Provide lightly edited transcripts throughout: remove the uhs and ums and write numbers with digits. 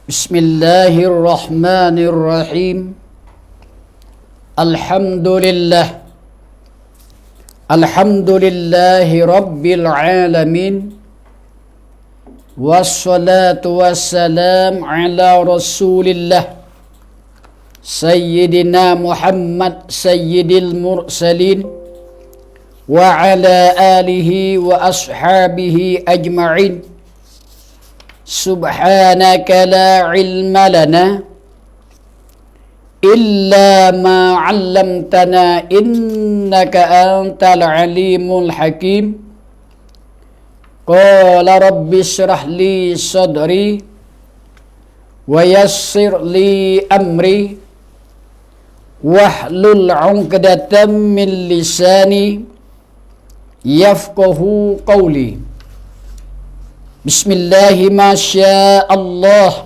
Bismillahirrahmanirrahim. Alhamdulillah. Alhamdulillahi rabbil alamin. Wassalatu wassalam ala rasulillah Sayyidina Muhammad sayyidil mursalin wa ala alihi wa ashabihi ajma'in. Subhanaka la ilma lana illa ma 'allamtana innaka antal alimul hakim. Qala rabbi shrah li sadri wa yassir li amri wahlul 'uqdatam min lisani yafqahu qawli. Bismillahi ma sya'allah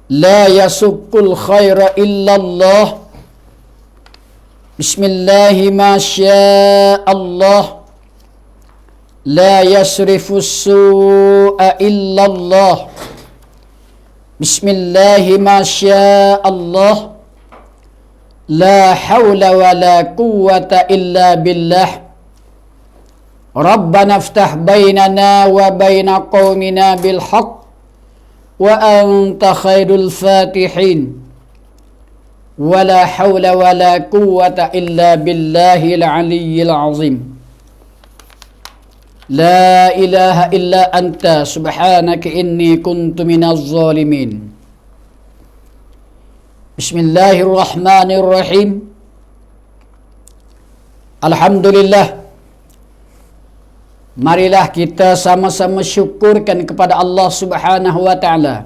la yasuqqul khaira illallah. Bismillahi ma sya'allah la yasrifus su'a illallah. Bismillahi ma sya'allah la hawla wa la quwwata illa billah. Rabbana iftah bainana wa baina qaumina bil haqq wa anta khairul fatihin. Wa la hawla wa la quwwata illa billahil aliyyil azim. La ilaha illa anta subhanaka inni kuntu minaz zalimin. Bismillahirrahmanirrahim. Alhamdulillah. Marilah kita sama-sama syukurkan kepada Allah Subhanahu wa taala.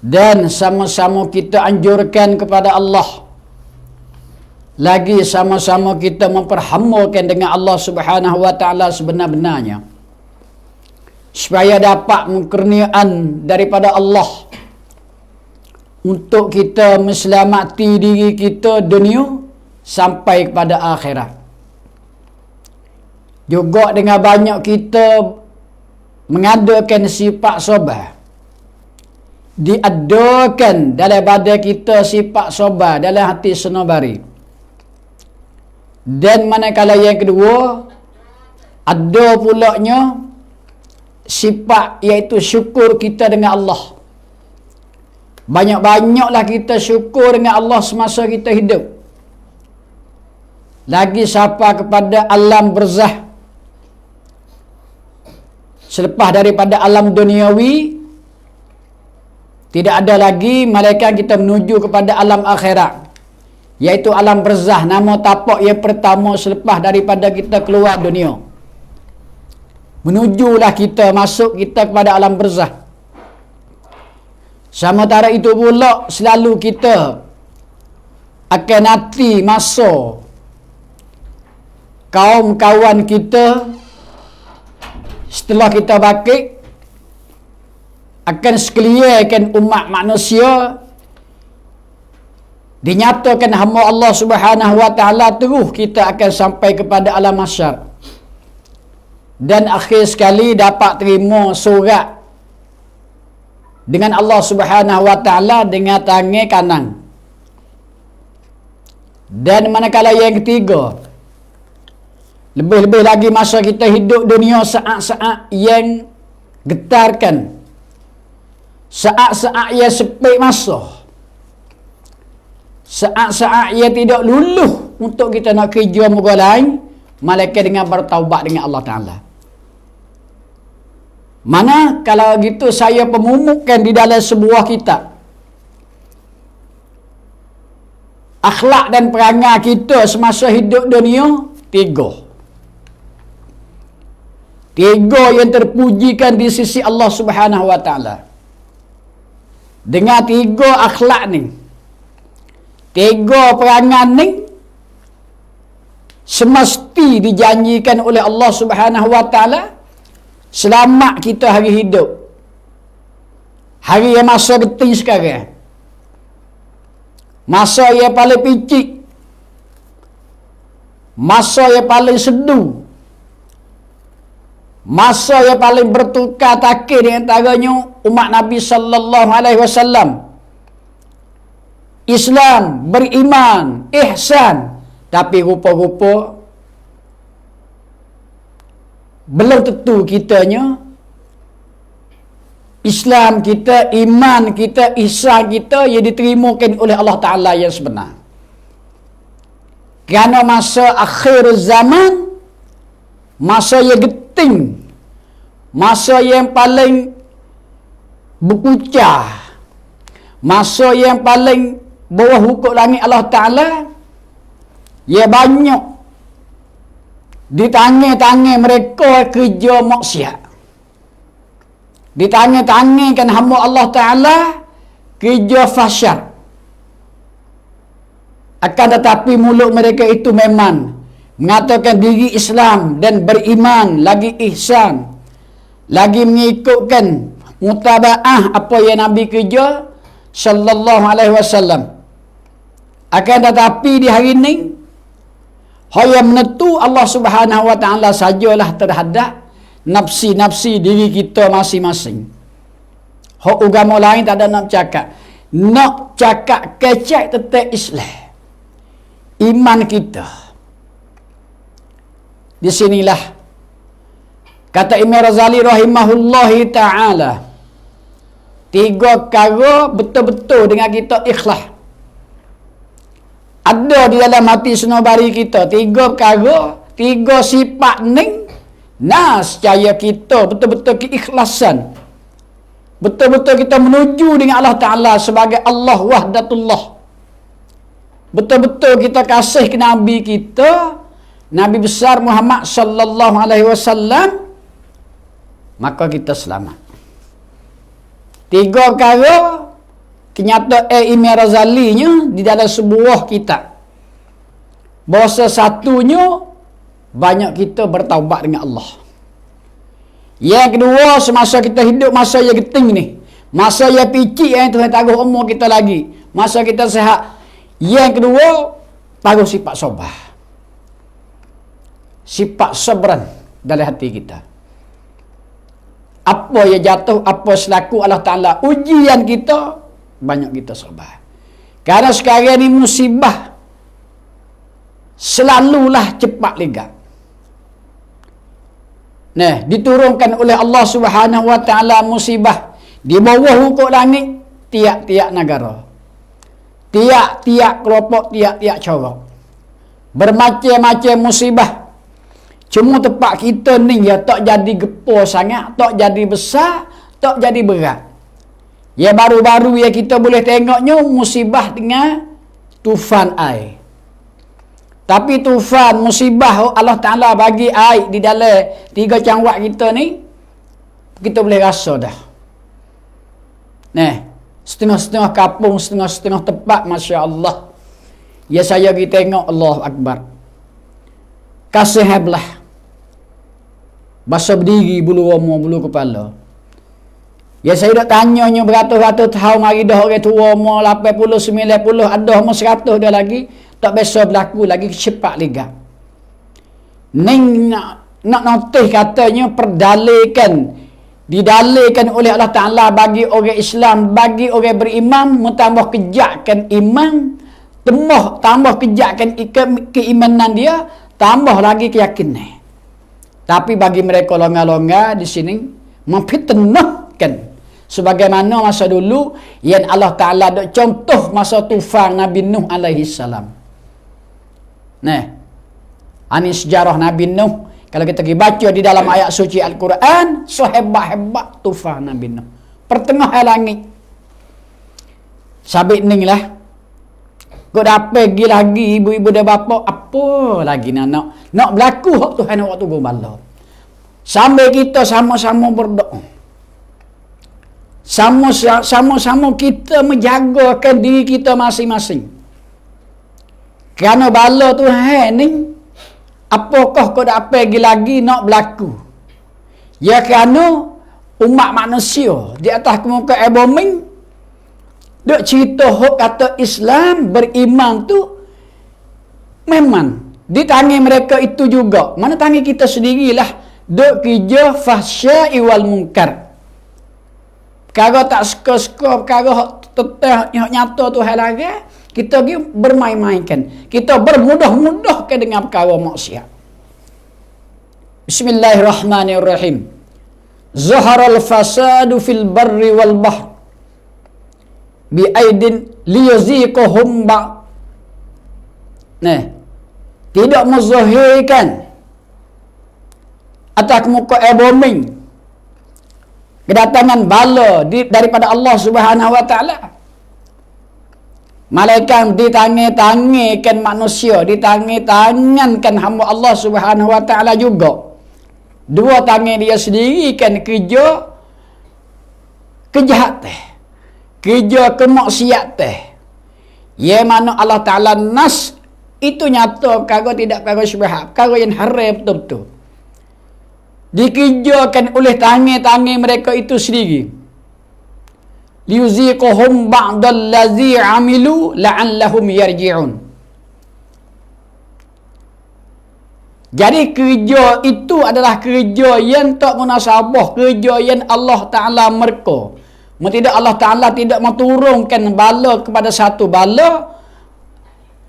Dan sama-sama kita anjurkan kepada Allah. Lagi sama-sama kita memperhambakan dengan Allah Subhanahu wa taala sebenar-benarnya. Supaya dapat kurniaan daripada Allah untuk kita meselamati diri kita dunia sampai kepada akhirat. Juga dengan banyak kita mengadakan sifat sabar. Diadakan dalam badan kita sifat sabar dalam hati senobari. Dan manakala yang kedua, ada pulaknya sifat iaitu syukur kita dengan Allah. Banyak-banyaklah kita syukur dengan Allah semasa kita hidup. Lagi siapa kepada alam barzah. Selepas daripada alam duniawi, tidak ada lagi malaikat kita menuju kepada alam akhirat, iaitu alam barzah, nama tapak yang pertama selepas daripada kita keluar dunia. Menujulah kita, masuk kita kepada alam barzah. Sementara itu pula selalu kita akan nanti masa kaum-kawan kita setelah kita bangkit akan sekalian umat manusia dinyatakan hamba Allah Subhanahu wa taala, terus kita akan sampai kepada alam mahsyar. Dan akhir sekali dapat terima surat dengan Allah Subhanahu wa taala dengan tangan kanan. Dan manakala yang ketiga, lebih-lebih lagi masa kita hidup dunia, saat-saat yang getarkan, saat-saat yang sepik masa, saat-saat yang tidak luluh untuk kita nak kerja muka lain, malaikat dengan bertaubat dengan Allah Ta'ala. Mana kalau gitu saya pemumukan di dalam sebuah kitab, akhlak dan perangai kita semasa hidup dunia, tiga yang terpujikan di sisi Allah Subhanahu wa taala. Dengan tiga akhlak ni, tiga perangai ni, semesti dijanjikan oleh Allah Subhanahu wa taala selamat kita hari hidup. Hari yang masa geting sekarang, masa yang paling picik, masa yang paling sedu, Masa yang paling bertukar takkir di antaranya umat Nabi sallallahu alaihi wasallam. Islam, beriman, ihsan. Tapi rupa-rupa belum tentu kitanya Islam kita, iman kita, ihsan kita yang diterimakan oleh Allah Ta'ala yang sebenar. Kerana masa akhir zaman, masa yang geting, masa yang paling berkucah, masa yang paling bawah hukum langit Allah Ta'ala, ya banyak di tangan-tangan mereka kerja maksiat. Di tangan-tangan kan hamba Allah Ta'ala kerja fasyad. Akan tetapi mulut mereka itu memang mengatakan diri Islam dan beriman, lagi ihsan, lagi mengikutkan mutaba'ah apa yang Nabi kerja sallallahu alaihi wasallam. Akan tetapi di hari ini yang menentu Allah Subhanahu wa Ta'ala sajalah terhadap nafsi-nafsi diri kita masing-masing. Hak agama lain tak ada nak cakap. Nak cakap kecek tentang Islam, iman kita. Di sinilah kata Imam Razali rahimahullahi ta'ala, 3 perkara betul-betul dengan kita ikhlas. Ada di dalam hati senobari kita 3 perkara, 3 sifat ni. Nas cahaya kita betul-betul keikhlasan, betul-betul kita menuju dengan Allah Ta'ala sebagai Allah wahdatullah, betul-betul kita kasih ke Nabi kita, Nabi besar Muhammad sallallahu alaihi wasallam, maka kita selamat. 3 perkara kenyataan Imam Razali nya di dalam sebuah kitab. Bahasa satunya banyak kita bertaubat dengan Allah. Yang kedua, semasa kita hidup masa yang geting ni, masa yang picik yang Tuhan taruh umur kita lagi, masa kita sihat. Yang kedua, taruh sifat sabar, sifat sabran dalam hati kita. Apa yang jatuh, apa selaku Allah Ta'ala ujian kita, banyak kita sabar. Karena sekarang ni musibah selalulah cepat lega. Nah, diturunkan oleh Allah Subhanahu wa Ta'ala musibah di bawah hukum langit tiap-tiap negara, tiap-tiap kelompok, tiap-tiap corak. Bermacam-macam musibah. Cuma tempat kita ni ya tak jadi gepor sangat, tak jadi besar, tak jadi berat. Ya baru-baru ya kita boleh tengoknya musibah dengan tufan air. Tapi tufan musibah Allah Ta'ala bagi air di dalam 3 cangwak kita ni, kita boleh rasa dah. Nah, setengah-setengah kampung, setengah-setengah tempat, Masya Allah. Ya saya pergi tengok, Allah Akbar. Kasih hablah. Basa berdiri bulu roma, bulu kepala. Ya saya dah tanyanya beratus-ratus tahun mari dah orang tua umur 80, 90, ada umur 100 dah lagi. Tak biasa berlaku lagi cepat lega. Ning nak notis katanya didalilkan oleh Allah Ta'ala bagi orang Islam, bagi orang beriman, mentambah kejakkan iman, tambah kejakkan keimanan dia, tambah lagi keyakinan. Tapi bagi mereka longgar-longgar di sini memfitnahkan sebagaimana masa dulu yang Allah Ta'ala ada contoh masa tufan Nabi Nuh alaihi salam. Nah, ini sejarah Nabi Nuh. Kalau kita pergi baca di dalam ayat suci Al-Quran, sehebat-hebat tufan Nabi Nuh. Pertengahan langit. Sabit ni lah. Kau dah pergi lagi, ibu-ibu dan bapa, apa lagi nak berlaku hak Tuhan waktu gubala. Sambil kita sama-sama berdoa. Sama-sama kita menjagakan diri kita masing-masing. Kerana bala Tuhan ni, apakah kau dah pergi lagi nak berlaku? Ya kerana umat manusia di atas muka bumi duk cerita hak kata Islam beriman tu memang di tangan mereka itu juga. Mana tangan kita sendirilah duk kerja fahsya'i wal munkar. Perkara tak suka-suka, perkara teteh nyata tu hal lagi, kita pergi bermain-mainkan. Kita bermudah-mudahkan dengan perkara maksiat. Bismillahirrahmanirrahim. Zaharal fasadu fil barri wal bahr bi aidin liyuziqahum ba. Nah, tidak menzahirkan atas muka bumi kedatangan bala daripada Allah Subhanahu wa taala. Malaikat ditangi-tangikan manusia, ditangi-tangankan hamba Allah Subhanahu wa taala juga. Dua tangan dia sendiri kan kerja kejahatan, kerja kemaksiatan. Ya mana Allah Taala nas itu nyata, kagak tidak kagak syubhat, kagak yang haram betul-betul. Dikerjakan oleh tangan-tangan mereka itu sendiri. Liyuziqahum ba'dal ladzi 'amilu la'allahum yarji'un. Jadi kerja itu adalah kerja yang tak munasabah, kerja yang Allah Ta'ala merka. Tidak Allah Ta'ala tidak menurunkan bala kepada satu bala.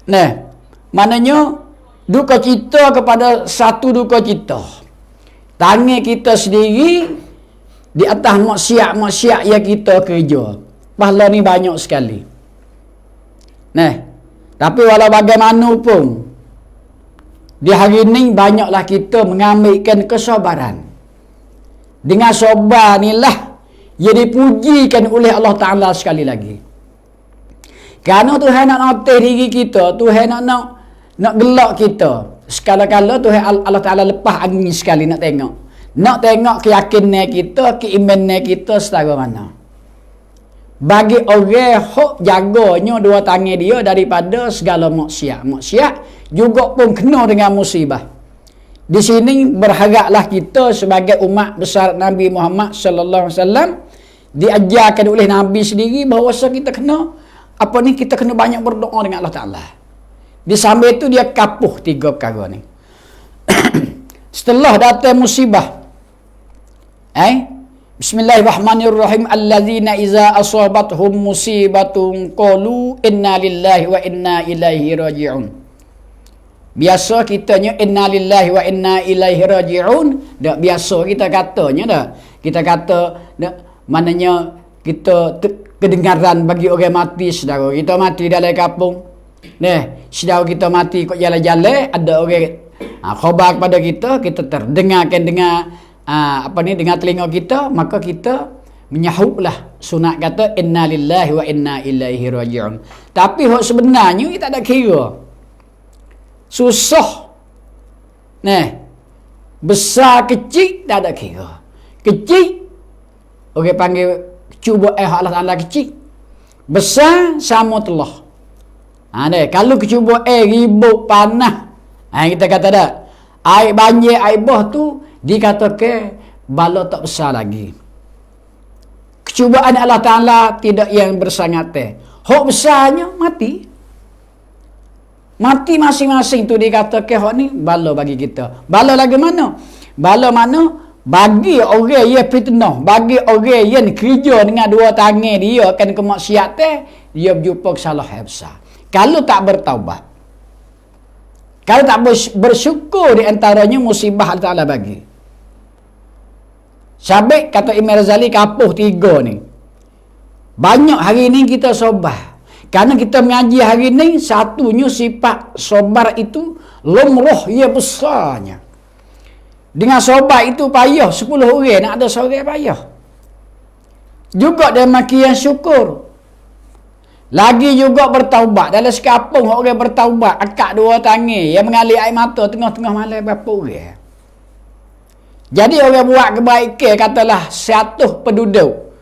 Nah, maknanya duka cita kepada satu duka cita. Tangan kita sendiri di atas maksiat-maksiat yang kita kerja. Pahala ni banyak sekali. Nah, tapi walau bagaimanapun, di hari ini banyaklah kita mengambilkan kesabaran. Dengan sabar inilah yang dipujikan oleh Allah Ta'ala sekali lagi. Kerana Tuhan nak noteh diri kita, Tuhan nak gelak kita. Sekala-kala Tuhan Allah Ta'ala lepas angin sekali nak tengok. Nak tengok keyakinan kita, keimanan kita setara mana. Bagi orang hok jaganya dua tangan dia daripada segala maksiat. Maksiat juga pun kena dengan musibah. Di sini berharaplah kita sebagai umat besar Nabi Muhammad sallallahu alaihi wasallam diajarkan oleh Nabi sendiri bahawa kita kena kita kena banyak berdoa dengan Allah Taala. Di samping itu dia kapuh tiga perkara ni. Setelah datang musibah, Bismillahirrahmanirrahim. Allazina iza asabathum musibatun qalu inna lillahi wa inna ilaihi raji'un. Biasa kitanya inna lillahi wa inna ilaihi raji'un. Dak biasa kita katanya dah. Kita kata dak maknanya kita kedengaran bagi orang mati, saudara. Kita mati dalam kampung. Nah, saudara kita mati kok jalan-jalan, ada orang khabar kepada kita terdengarkan dengan dengan telinga kita, maka kita menyahutlah sunat kata inna lillahi wa inna ilaihi raji'un. Tapi hak sebenarnya kita tak ada kira. Susah. Nah, besar kecil tak ada kira. Kecil orang panggil cuba Allah Taala kecil. Besar sama telah. Kalau kecuba ribut panah, kita kata dah, air banjir, air bah tu dikatakan bala tak besar lagi. Kecubaan Allah Ta'ala tidak yang bersangat. Hak besarnya mati. Mati masing-masing tu dikatakan hak ni bala bagi kita. Bala lagi mana? Bala mana? Bagi orang yang fitnah, bagi orang yang kerja dengan dua tangan dia akan kemaksiatan, dia berjumpa kesalahan besar. Kalau tak bertaubat, kalau tak bersyukur di antaranya musibah Allah Ta'ala bagi. Sabit kata Imam Razali kapuh tiga ni. Banyak hari ni kita sobar. Kerana kita mengaji hari ni, satunya sifat sobar itu lumrah ia besarnya. Dengan sobar itu payah 10 orang nak ada seorang payah. Juga dia makin syukur. Lagi juga bertaubat. Dalam sekapung orang bertaubat, akak dua tangan yang mengalir air mata tengah-tengah malam berapa orang. Jadi orang buat kebaikan katalah 100 penduduk.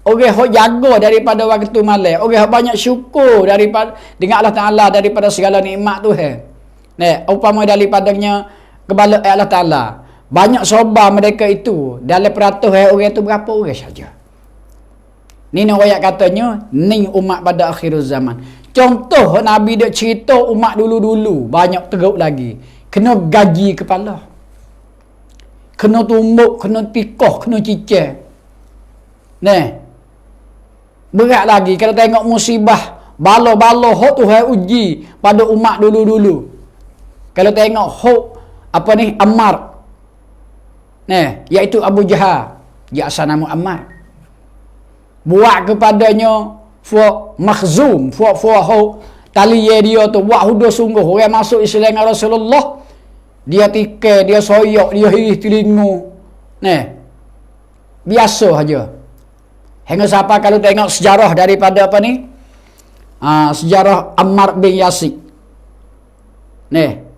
Orang yang jaga daripada waktu malam, orang yang banyak syukur daripada dengan Allah Taala daripada segala nikmat Tuhan. Nah, upama daripadanya kebala Allah Taala. Banyak sabar mereka itu. Dalam peratus orang itu berapa orang saja. Ni ayat katanya, ni umat pada akhir zaman. Contoh Nabi dia cerita umat dulu-dulu, banyak teruk lagi. Kena gaji kepala. kena tumbuk, kena tikoh, kena cicir. Berat lagi kalau tengok musibah bala-bala hok Tuhan uji pada umat dulu-dulu. Kalau tengok hok Ammar, iaitu Abu Jahal, dia asal nama Ammar, buat kepadanya makhzum, hok tali dia tu buat huda sungguh. Orang masuk Islam dengan Rasulullah, dia tikai, dia soyok, dia hiris telinga. Biasa saja. Hingga siapa kalau tengok sejarah daripada sejarah Ammar bin Yasir.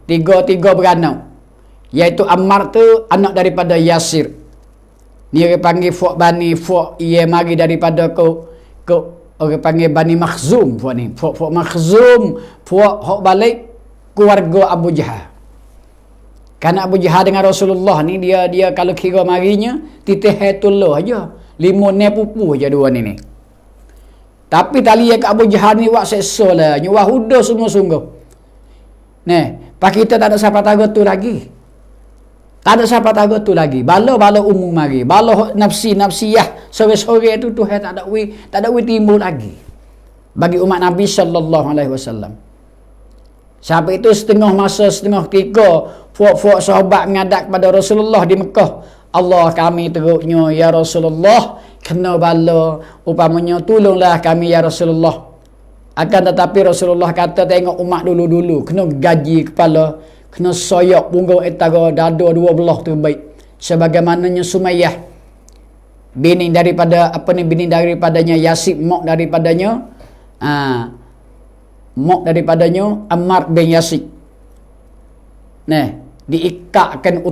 Tiga beranak. Iaitu Ammar tu anak daripada Yasir. Ni orang panggil Bani ia mari daripada orang panggil Bani Makhzum. Makhzum hok balik keluarga Abu Jahal. Kerana Abu Jahal dengan Rasulullah ni dia kalau kira marinya titih hetullah aja. 5 pupu je dua ni. Tapi tali yang ke Abu Jahal ni buat seksa lah. Nyuah huda sungguh-sungguh. Pak kita tak ada siapa tahu tu lagi. Tak ada siapa tahu tu lagi. Bala umum mari. Bala nafsiyah sore-sore tu Tuhan tak ada timbul lagi. Bagi umat Nabi sallallahu alaihi wasallam. Sampai itu setengah masa, setengah ketika fuak sahabat mengadap kepada Rasulullah di Mekah. Allah kami teruknya ya Rasulullah, kena bala, upamanya tolonglah kami ya Rasulullah. Akan tetapi Rasulullah kata tengok umat dulu-dulu kena gaji kepala, kena soyak punggung etara dada dua belah terbaik. Sebagaimananya Sumayyah bini daripadanya Yasir, mak daripadanya Ammar bin Yasir. Diikatkan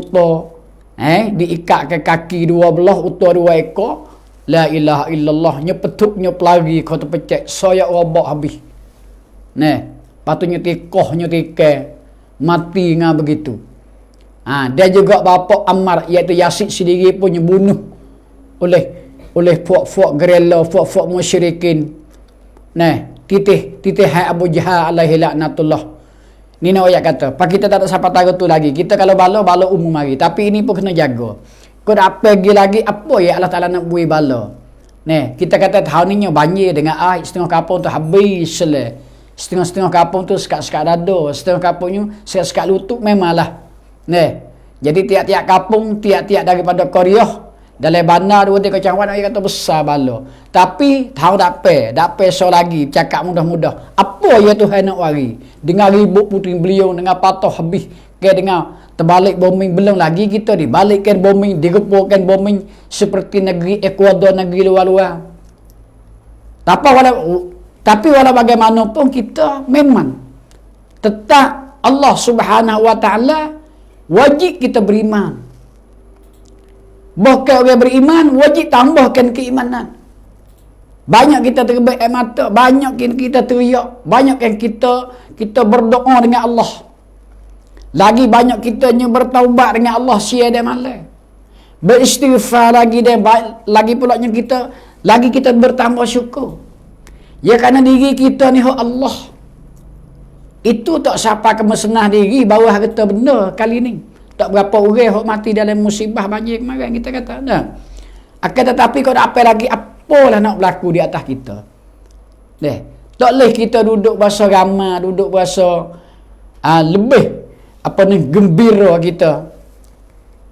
diikatkan kaki dua belah, utuh dua ekor. La ilaha illallah, petuknya pelari kau terpecek, soyak robak habis. Patutnya tikohnya tikai, mati ngah begitu. Dia juga bapa Ammar iaitu Yasir sendiri pun bunuh oleh puak-puak gerela, puak-puak musyrikin. Titih hai Abu Jahal alaihi laknatullah. Ni nak ayat kata, pak kita tak ada siapa tahu tu lagi. Kita kalau bala umum mari. Tapi ini pun kena jaga. Kau dah pergi lagi apa ya Allah Taala nak bui bala. Kita kata tahun ni banjir dengan air setengah kampung tu habis sele. Setengah kampung tu sekat-sekat dada, setengah kampungnya sekat-sekat lutut memanglah. Jadi tiap-tiap kampung, tiap-tiap daripada Korea dalam bandar 2-3 kecamatan dia kata besar bala. Tapi tahu tak apa so lagi cakap mudah-mudah. Apa ya Tuhan nak wari? Dengan ribut putri beliau dengan patah habis ke dengan terbalik bombing belum lagi kita dibalikkan bombing, digepurkan bombing seperti negeri Ecuador, negeri luar-luar. Tapi walau bagaimanapun kita memang tetap Allah Subhanahu wa taala wajib kita beriman. Bahkan orang beriman wajib tambahkan keimanan. Banyak kita terbaik air mata, banyak kita teriak, banyak yang kita berdoa dengan Allah. Lagi banyak kita bertaubat dengan Allah siang dan malam. Beristighfar lagi dan lagi pula kita bertambah syukur. Ya kerana diri kita ni Allah. Itu tak siapa kemesenah diri bawah kata benda kali ni. Tak berapa orang yang mati dalam musibah banjir kemarin kita kata. Akan tetapi kalau apa lagi, apalah nak berlaku di atas kita. Tak boleh kita duduk berasa ramai, duduk berasa lebih gembira kita.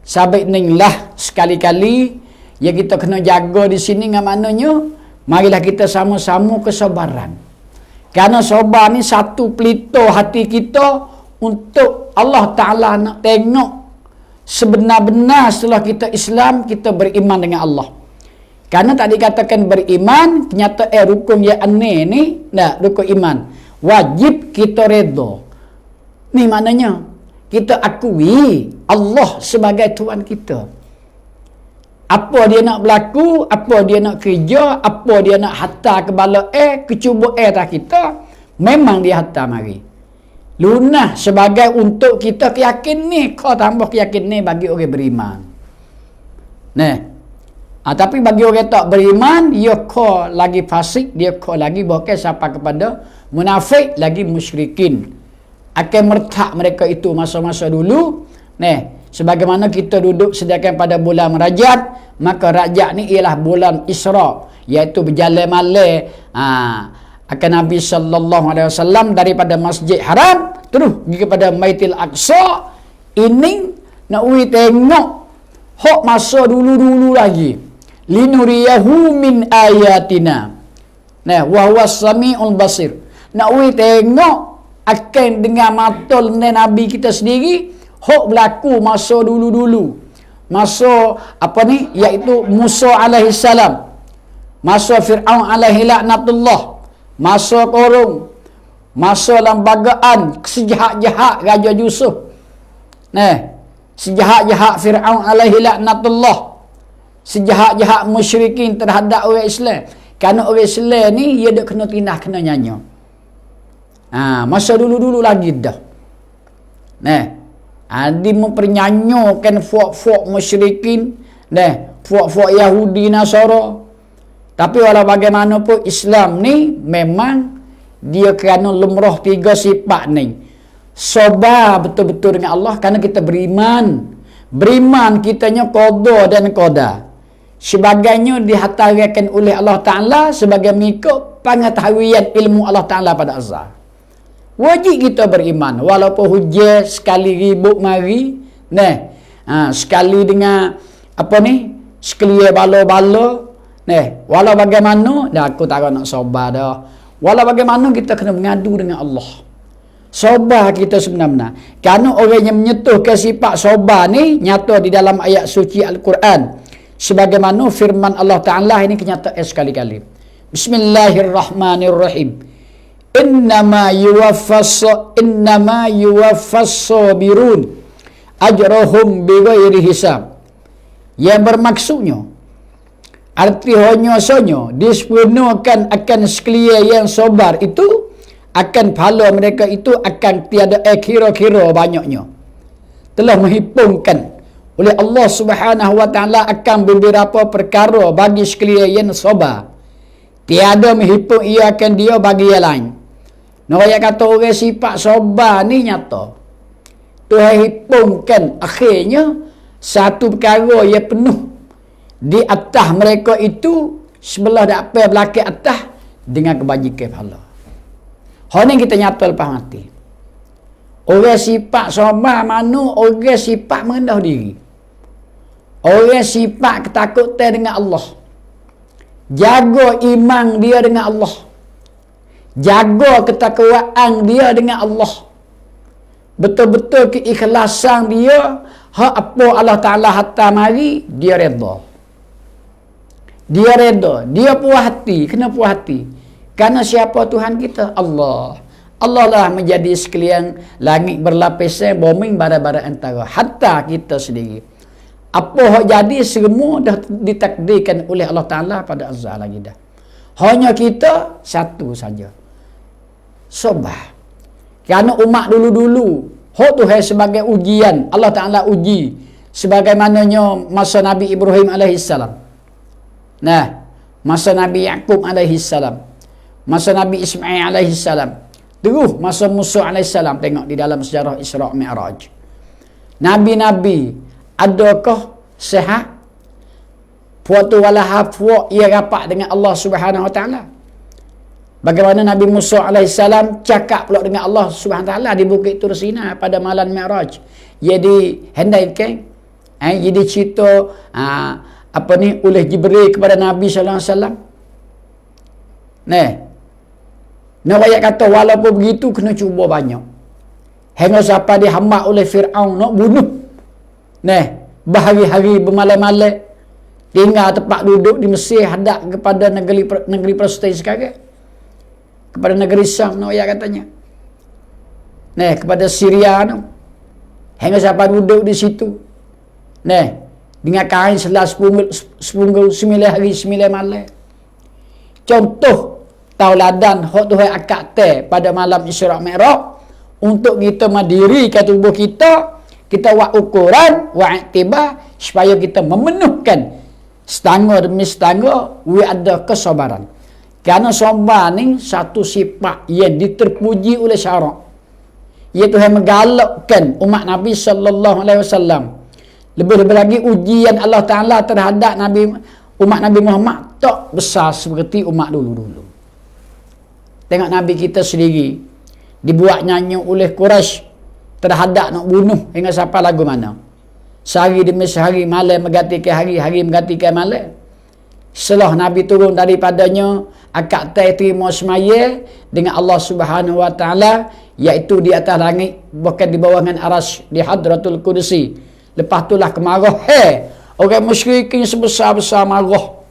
Sabit ni lah sekali-kali ya kita kena jaga di sini dengan maknanya marilah kita sama-sama kesabaran. Kerana sabar ni satu pelita hati kita untuk Allah Ta'ala nak tengok sebenar-benar setelah kita Islam, kita beriman dengan Allah. Kerana tak dikatakan beriman, ternyata rukun yang aneh ni, rukun iman. Wajib kita redha. Ni maknanya, kita akui Allah sebagai Tuhan kita. Apa dia nak berlaku, apa dia nak kerja, apa dia nak hantar ke bala kecuba tak kita, memang dia hantar mari. Lunah sebagai untuk kita keyakin ni, kau tambah keyakin ni bagi orang beriman. Tapi bagi orang tak beriman, dia kau lagi fasik, dia kau lagi bahkan sampai kepada munafik, lagi musyrikin. Akan mertak mereka itu masa-masa dulu. Sebagaimana kita duduk sediakan pada bulan Rajab, maka Rajab ni ialah bulan Isra, iaitu berjalan malam akan Nabi sallallahu alaihi wasallam daripada Masjid Haram terus pergi kepada Baitul Aqsa. Ini nak tengok hok masa dulu-dulu lagi. Linuriyahu min ayatina. Nah, wa huwas samiul basir. Nak tengok akan dengan mata Nabi kita sendiri hok berlaku masa dulu-dulu. Masa iaitu Musa alaihi salam. Masa Fir'aun alaihi laknatullah. Masa korong. Masa lembagaan sejahat-jahat Raja Yusuf. Sejahat-jahat Fir'aun alaihi laknatullah. Sejahat-jahat musyrikin terhadap orang Islam. Kerana orang Islam ni dia dak kena tindah, kena nyanyi. Masa dulu-dulu lagi dah. Dia mempernyanyikan fuak-fuak musyrikin, fuak-fuak Yahudi Nasara. Tapi walau bagaimanapun Islam ni memang dia kerana lumrah 3 sifat ni. Sabar betul-betul dengan Allah kerana kita beriman. Beriman kitanya qada dan qadar. Sebagainya dihantarkan oleh Allah Ta'ala sebagai mengikut pengetahuan ilmu Allah Ta'ala pada azal. Wajib kita beriman walaupun hujan sekali ribut mari, sekali dengan sekalian bala-bala, walau bagaimana aku tak nak sabar dah. Walau bagaimana kita kena mengadu dengan Allah. Sabar kita sebenar-benar. Kerana orang yang menyentuhkan sifat sabar ni nyata di dalam ayat suci Al-Quran. Sebagaimana firman Allah Ta'ala ini kenyataan sekali-kali. Bismillahirrahmanirrahim. Innama yuwaffas sabirun ajrahum bighairi hisab. Yang bermaksudnya arti hanya disempurnakan akan sekalian yang sabar itu akan pahala mereka itu akan tiada kira-kira banyaknya. Telah menghitungkan oleh Allah Subhanahu wa taala akan beberapa perkara bagi sekalian yang sabar. Tiada menghitung ia akan dia bagi yang lain. Nak kata orang sifat sabar ni nyata. Tuhan hitungkan akhirnya satu perkara yang penuh di atas mereka itu sebelah dapat belakang atas dengan kebajikan pahala. Hal ni kita nyata lepas mati. Orang sifat sabar mana orang sifat merendah diri. Orang sifat ketakutan dengan Allah. Jaga iman dia dengan Allah. Jaga ketakwaan dia dengan Allah. Betul-betul keikhlasan dia, apa Allah Ta'ala hantar mari, dia redha. Dia redha. Dia puas hati. Kena puas hati. Kerana siapa Tuhan kita? Allah. Allah lah menjadi sekalian langit berlapisan, bumi bara-bara antara. Hatta kita sendiri. Apa yang jadi semua dah ditakdirkan oleh Allah Ta'ala pada azal lagi dah. Hanya kita satu saja. Sabar. Kerana umat dulu-dulu, Tuhan sebagai ujian. Allah Ta'ala uji. Sebagaimananya masa Nabi Ibrahim alaihissalam. Masa Nabi Yaqub alaihissalam. Masa Nabi Ismail alaihissalam. Terus masa Musa alaihissalam. Tengok di dalam sejarah Isra' Mi'raj. Nabi-Nabi adakah sehat? Puatu walaha puak ia rapat dengan Allah Subhanahu wa taala. Bagaimana Nabi Musa alaihissalam cakap pula dengan Allah Subhanahu wa taala di Bukit Tur Sina pada malam Mi'raj. Jadi hendaikan jadi cerita oleh Jibril kepada Nabi sallallahu alaihi wasallam. Nak kata walaupun begitu kena cuba banyak. Hingga sampai dihambak oleh Fir'aun nak bunuh. Berhari-hari bermalam-malam tinggal tempat duduk di Mesir hadap kepada negeri Palestin sekarang. Kepada negeri Syam katanya. Kepada Syria hingga sampai duduk di situ. Dengan kain selah 10 hari 9 malam. Contoh tauladan hak Tuhan akad pada malam Isra' Mi'raj untuk kita mandiri ke tubuh kita buat ukuran, buat iktibar supaya kita memenuhkan setangga demi setangga ada kesabaran. Kerana sabar ni satu sifat yang diterpuji oleh syarak. Ia Tuhan menggalakkan umat Nabi sallallahu alaihi wasallam Lebih-lebih lagi ujian Allah Ta'ala terhadap umat Nabi Muhammad tak besar seperti umat dulu-dulu. Tengok Nabi kita sendiri dibuat nyanyi oleh Quraisy terhadap nak bunuh hingga sampai lagu mana. Sehari demi sehari, malam menggantikan hari, hari menggantikan malam. Setelah Nabi turun daripadanya, akad tai terima semaya dengan Allah Subhanahu Wa Ta'ala, iaitu di atas langit, bukan di bawah dengan aras, di Hadratul Qudsi. Lepas itulah kemarah. Orang musyrikin sebesar-besar marah.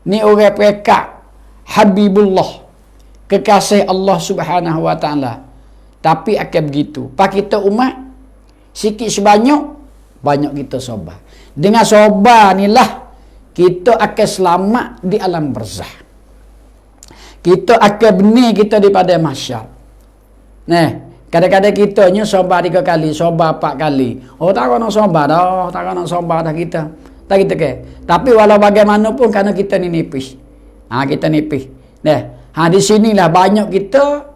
Ni orang pekat Habibullah, kekasih Allah Subhanahu Wa Ta'ala. Tapi akan begitu. Pak kita umat, sikit sebanyak, banyak kita sabar. Dengan sabar inilah kita akan selamat di alam barzah. Kita akan benih kita daripada mahsyar. Nah, kadang-kadang kita nya sabar 3 kali, sabar 4 kali. Oh, tak nak sabar dah, tak nak sabar dah kita. Tak kita ke. Tapi walau bagaimanapun kerana kita ni nipis. Kita nipis. Nah, di sinilah banyak kita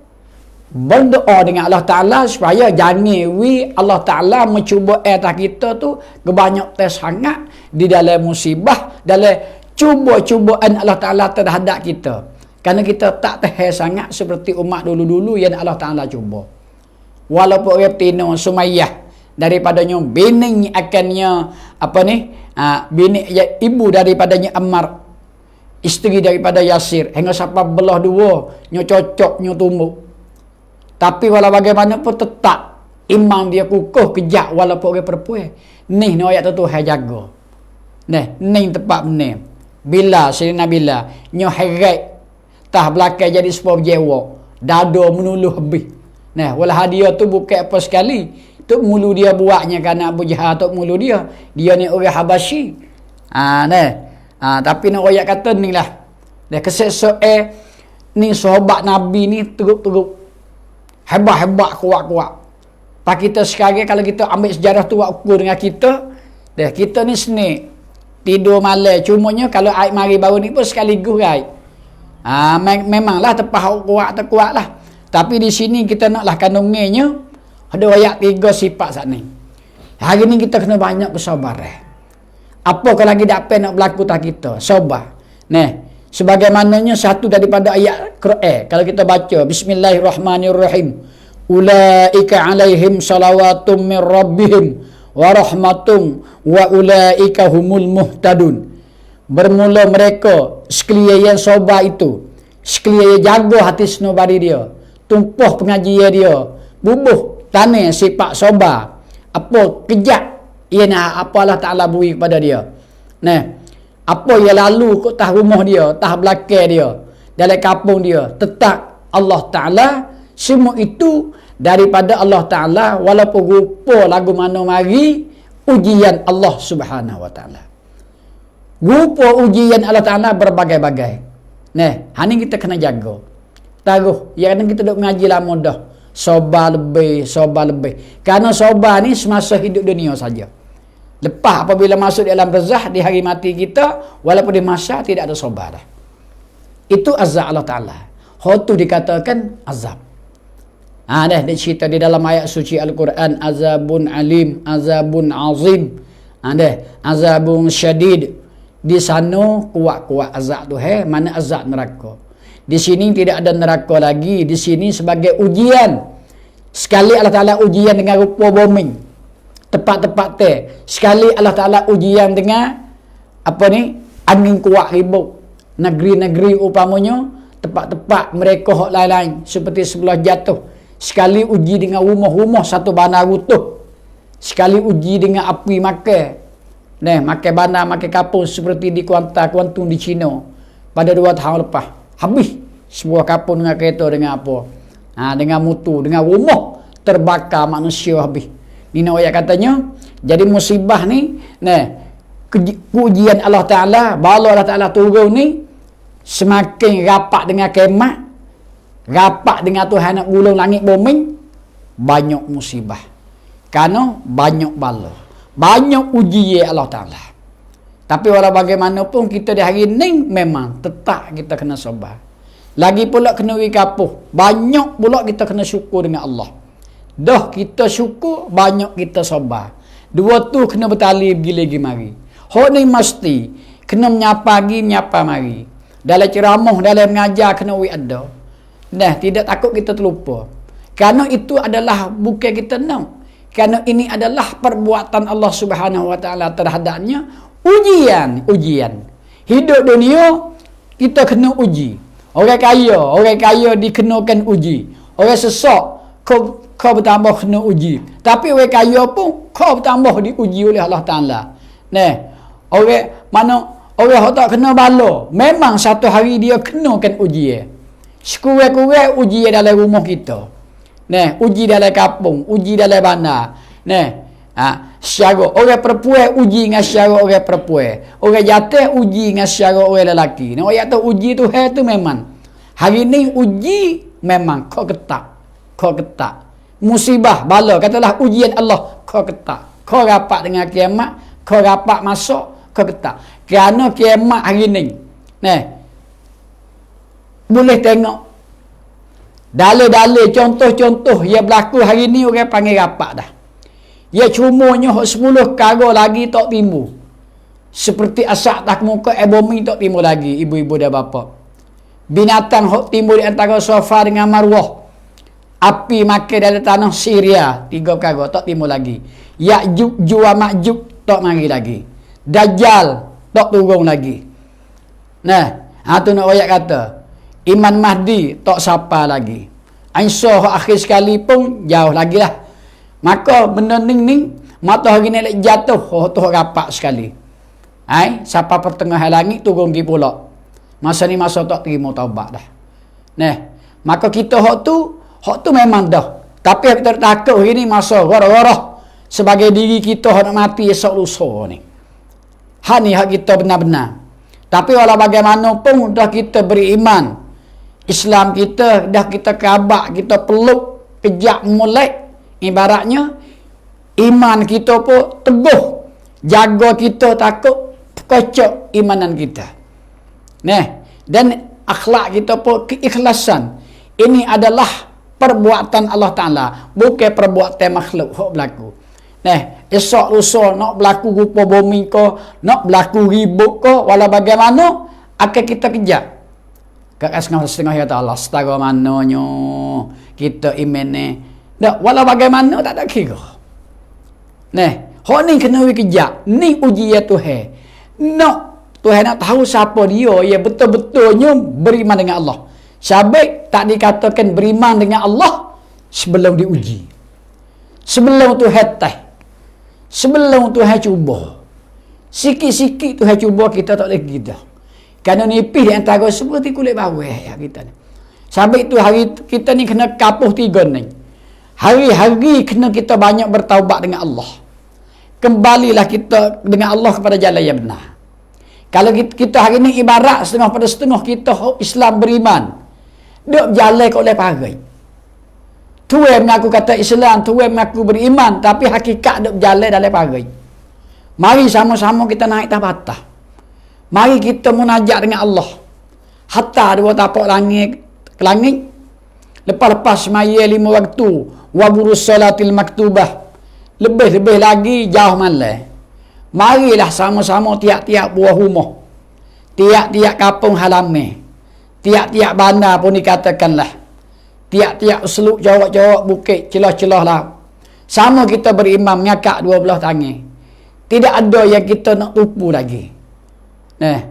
berdoa dengan Allah Ta'ala supaya jangan Allah Ta'ala mencuba atas kita tu kebanyak tes sangat di dalam musibah, dalam cuba-cubaan Allah Ta'ala terhadap kita. Kerana kita tak tahan sangat seperti umat dulu-dulu yang Allah Ta'ala cuba. Walaupun orang betina Sumayyah daripadanya bini akannya bini ibu daripadanya Ammar, isteri daripada Yasir, hingga sampai belah dua nyo cocok nyo tumbuk. Tapi walau bagaimanapun tetap iman dia kukuh kejak walaupun orang perempuan. Ni ayat tu Tuhan jaga. Ni tepat benar. Bila Sayyidina Bila nyo heret tah belakang jadi sebab jewa, dada menuluh habis. Walau dia tu bukan apa sekali. Tok mulu dia buatnya kerana Abu Jahal, tok mulu dia. Dia ni orang Habasyi. Tapi nak ayat kata ni lah. Kesesok ni sahabat Nabi ni teruk-teruk. Hebat-hebat, kuat-kuat. Pak kita sekarang kalau kita ambil sejarah tu ukur dengan kita, kita ni senik. Tidur malam. Cumanya kalau air mari baru ni pun sekaligus air. Memanglah tepah kuat terkuat lah. Tapi di sini kita naklah kandungannya ada ayat 3 sifat saat ni. Hari ni kita kena banyak kesabaran. Apa kalau lagi dapat nak berlaku tak kita? Sabar. Sebagaimananya satu daripada ayat Quran. Kalau kita baca Bismillahirrahmanirrahim. Ulaika alaihim salawatum min rabbihim wa rahmatum wa ulaika humul muhtadun. Bermula mereka sekalian yang sabar itu, sekalian jaga hati senobari dia, tumpah pengajian dia, bubuh tanah sifat sabar. Apa kejap ia apa Allah Ta'ala beri kepada dia. Apa yang lalu kat tah rumah dia, tah belakang dia, dalam kampung dia, tetap Allah Ta'ala semua itu daripada Allah Ta'ala, walaupun rupa lagu mana mari ujian Allah Subhanahu Wa Ta'ala. Rupa ujian Allah Ta'ala berbagai-bagai. Ini kita kena jaga. Taruh, ya kadang kita duk mengaji lama dah. Sabar lebih, sabar lebih. Kerana sabar ni semasa hidup dunia saja. Lepas apabila masuk di alam barzah, di hari mati kita, walaupun di masa tidak ada sabar dah. Itu azab Allah Ta'ala. Itu dikatakan azab. Dia cerita di dalam ayat suci Al-Quran, azabun alim, azabun azim. Azabun syadid. Di sana kuat-kuat azab tu. Mana azab neraka. Di sini tidak ada neraka lagi. Di sini sebagai ujian. Sekali Allah Ta'ala ujian dengan rupa bombing. Tepat-tepat sekali Allah Ta'ala ujian dengan angin kuat ribut. Negeri-negeri upamanya tepat-tepat mereka hak lain-lain seperti sebelah jatuh. Sekali uji dengan rumah-rumah satu bandar utuh. Sekali uji dengan api makan. Makan bandar, makan kapung seperti di Kuantung di China pada 2 tahun lepas. Habis sebuah kapung dengan kereta dengan apa? Dengan mutu, dengan rumah terbakar manusia habis. Ini ayat katanya, jadi musibah ni, ujian Allah Ta'ala, bala Allah Ta'ala turun ni, semakin rapat dengan kemat, rapat dengan Tuhan nak gulung langit bumi, banyak musibah. Kerana banyak bala, banyak ujian Allah Ta'ala. Tapi walau bagaimanapun kita di hari ni memang tetap kita kena sabar. Lagi pula kena wikapuh, banyak pula kita kena syukur dengan Allah. Dah kita syukur, banyak kita sabar. Dua tu kena bertali pergi lagi mari. Hak ni mesti kena menyapa pergi, menyapa mari. Dalam ceramah, dalam mengajar kena ada. Nah, tidak takut kita terlupa. Kerana itu adalah bukan kita nak. Kerana ini adalah perbuatan Allah Subhanahu Wa Taala terhadapnya. Ujian. Hidup dunia kita kena uji. Orang kaya dikenakan uji. Orang sesak kau bertambah kena uji. Tapi orang kaya pun kau bertambah diuji oleh Allah Taala. Nah, orang tak kena bala, memang satu hari dia kenakan ujian. Sekurang-kurang ujian dalam rumah kita. Nah, uji dalam kampung, uji dalam bandar. Nah, secara orang perempuan uji dengan secara orang perempuan. Orang jatuh uji dengan secara orang lelaki. Nah, orang tu uji tu tu memang. Hari ni uji memang kau ketak. Musibah bala katalah ujian Allah kau ketak. Kau rapat dengan kiamat, kau rapat masuk, kau ketak. Kerana kiamat hari ni. Nah, boleh tengok dalil-dalil contoh-contoh yang berlaku hari ni orang panggil rapat dah. Ya cumanya 10 kara lagi tak timbul. Seperti asap tak muka bumi tak timbul lagi ibu-ibu dan bapa. Binatang hok timbul di antara Safa dengan Marwah. Api makan dalam tanah Syria 3 kara tak timbul lagi. Ya'juj wa Ma'juj tak mari lagi. Dajjal tak turun lagi. Nah, tu nak ayat kata Iman Mahdi tak sapa lagi. Aisyah akhir sekali pun jauh lagi lah. Maka benda ni matahari ni jatuh tu rapat sekali. Siapa pertengahan langit turun pergi pula. Masa ni masa tak terima taubat dah. Nah, maka kita hak tu memang dah. Tapi kita takut hari ni masa gara-gara sebagai diri kita nak mati esok lusa ni. Hak ni hak kita benar-benar. Tapi walau bagaimanapun dah kita beriman. Islam kita dah kita kabak, kita peluk, kejap molek. Ibaratnya iman kita pun teguh. Jaga kita takut kocok imanan kita. Nah, dan akhlak kita pun keikhlasan. Ini adalah perbuatan Allah Ta'ala, bukan perbuatan makhluk yang berlaku. Nah, esok lusa nak berlaku rupa bumi ko, nak berlaku ribut ko, walau bagaimana akan kita kejar. Kat setengah ya Allah, setara mananya kita iman ni. Tak, walau bagaimana tak ada kira. Nah, hak ni kena kejar. Ni ujian Tuhan. Tuhan nak tahu siapa dia yang betul-betulnya beriman dengan Allah. Sabik tak dikatakan beriman dengan Allah sebelum diuji. Sebelum Tuhan teh. Sebelum Tuhan cuba. Sikit-sikit Tuhan cuba kita tak boleh kita. Kerana nipis di antara seperti kulit bawah ya kita ni. Sabik tu hari kita ni kena kapuh 3 ni. Hari-hari kena kita banyak bertaubat dengan Allah. Kembalilah kita dengan Allah kepada jalan yang benar. Kalau kita hari ni ibarat setengah pada setengah kita Islam beriman. Duk berjalan oleh parai. Tuan mengaku kata Islam, tuan mengaku beriman, tapi hakikat duk berjalan dalam parai. Mari sama-sama kita naik tabatah. Mari kita munajat dengan Allah. Hatta dua tapak langit ke langit. Lepas-lepas semaya 5 waktu. Wa burus salatil maktubah. Lebih-lebih lagi jauh malam. Marilah sama-sama tiap-tiap buah rumah. Tiap-tiap kampung halaman. Tiap-tiap bandar pun dikatakanlah. Tiap-tiap seluk jawab-jawab bukit, celah-celah lah. Sama kita beriman mengakak 12 tangan. Tidak ada yang kita nak tupu lagi. Nah,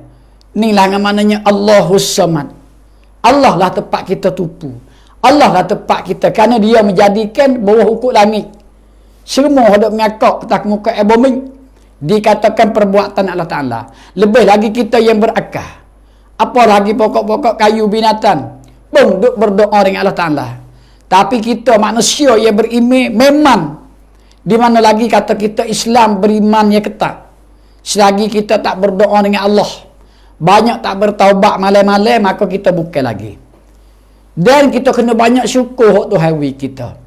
inilah yang maknanya Allahus Samad. Allah lah tempat kita tupu. Allah lah tempat kita kerana dia menjadikan bawah hukum langit. Semua hendak mengakak petak muka bumi dikatakan perbuatan Allah Ta'ala. Lebih lagi kita yang berakal. Apa lagi pokok-pokok kayu binatang pun berdoa dengan Allah Ta'ala. Tapi kita manusia yang beriman memang di mana lagi kata kita Islam beriman yang ketat. Selagi kita tak berdoa dengan Allah, banyak tak bertaubat malam-malam, maka kita bukan lagi. Dan kita kena banyak syukur hak Tuhan beri kita.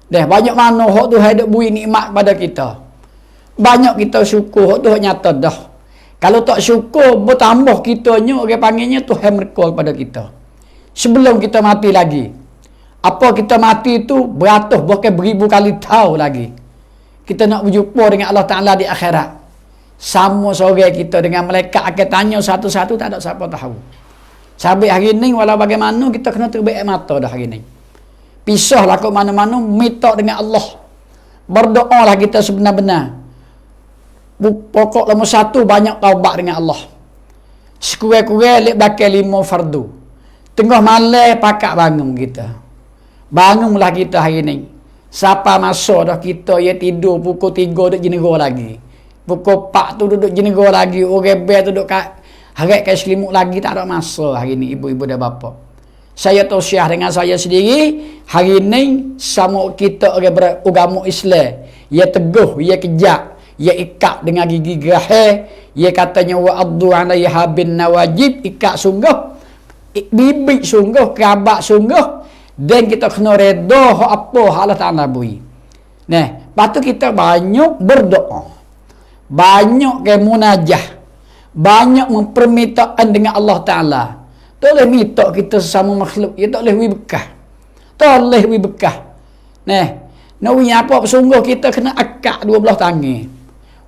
Dah banyak mana hak Tuhan dak beri nikmat kepada kita. Banyak kita syukur hak Tuhan nyata dah. Kalau tak syukur bertambah kitanya orang panggilnya Tuhan mereka kepada kita. Sebelum kita mati lagi. Apa kita mati tu beratus bahkan beribu kali tahu lagi. kita nak berjumpa dengan Allah Ta'ala di akhirat. Sama sore kita dengan malaikat akan tanya satu-satu, tak ada siapa tahu. Sampai hari ni walau bagaimana kita kena terbit mata dah hari ni. Pisahlah ke mana-mana, minta dengan Allah. Berdoalah kita sebenar-benar. Pokok nombor satu, banyak taubat dengan Allah. Sekurang-kurang lek bakal 5 fardu. Tengah malam pakak bangun kita. Bangunlah kita hari ni. Siapa masa dah kita ya tidur pukul 3 duduk jenera lagi. Pukul 4 tu duduk jenera lagi. Orang bel tu duduk harap kat selimut lagi, tak ada masa hari ni ibu-ibu dan bapa. Saya tausiah dengan saya sendiri, hari ni sama kita orang beragama Islam, ia teguh, ia kejak, ia ikat dengan gigi gerahir, ia katanya wa addu alaiha bin nawajib, ikat sungguh, bibik sungguh, kerabat sungguh, dan kita kena reda apa Allah Ta'ala bui. Nah, lepas tu kita banyak berdoa, banyak ke munajah, banyak mempermintaan dengan Allah Ta'ala. Tak boleh minta kita sesama makhluk, ya tak boleh wi bekah. Tak boleh wi bekah. Nah, nak wi apa sungguh kita kena akak 12 tangan.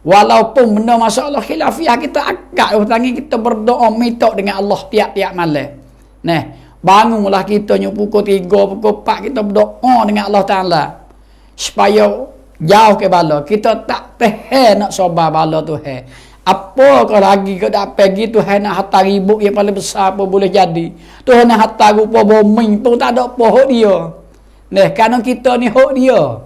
Walaupun benda masalah khilafiah, kita akak 12 tangan, kita berdoa minta dengan Allah tiap-tiap malam. Nah, bangunlah kita pukul 3, pukul 4 kita berdoa dengan Allah Ta'ala supaya jauh ke bala. Kita tak tahan nak sabar bala Tuhan. Apa kau lagi kau dah pergi Tuhan nak hantar ribut yang paling besar pun boleh jadi. Tuhan nak hantar rupa bombing pun tak ada apa hak dia. Nah, kerana kita ni hak dia.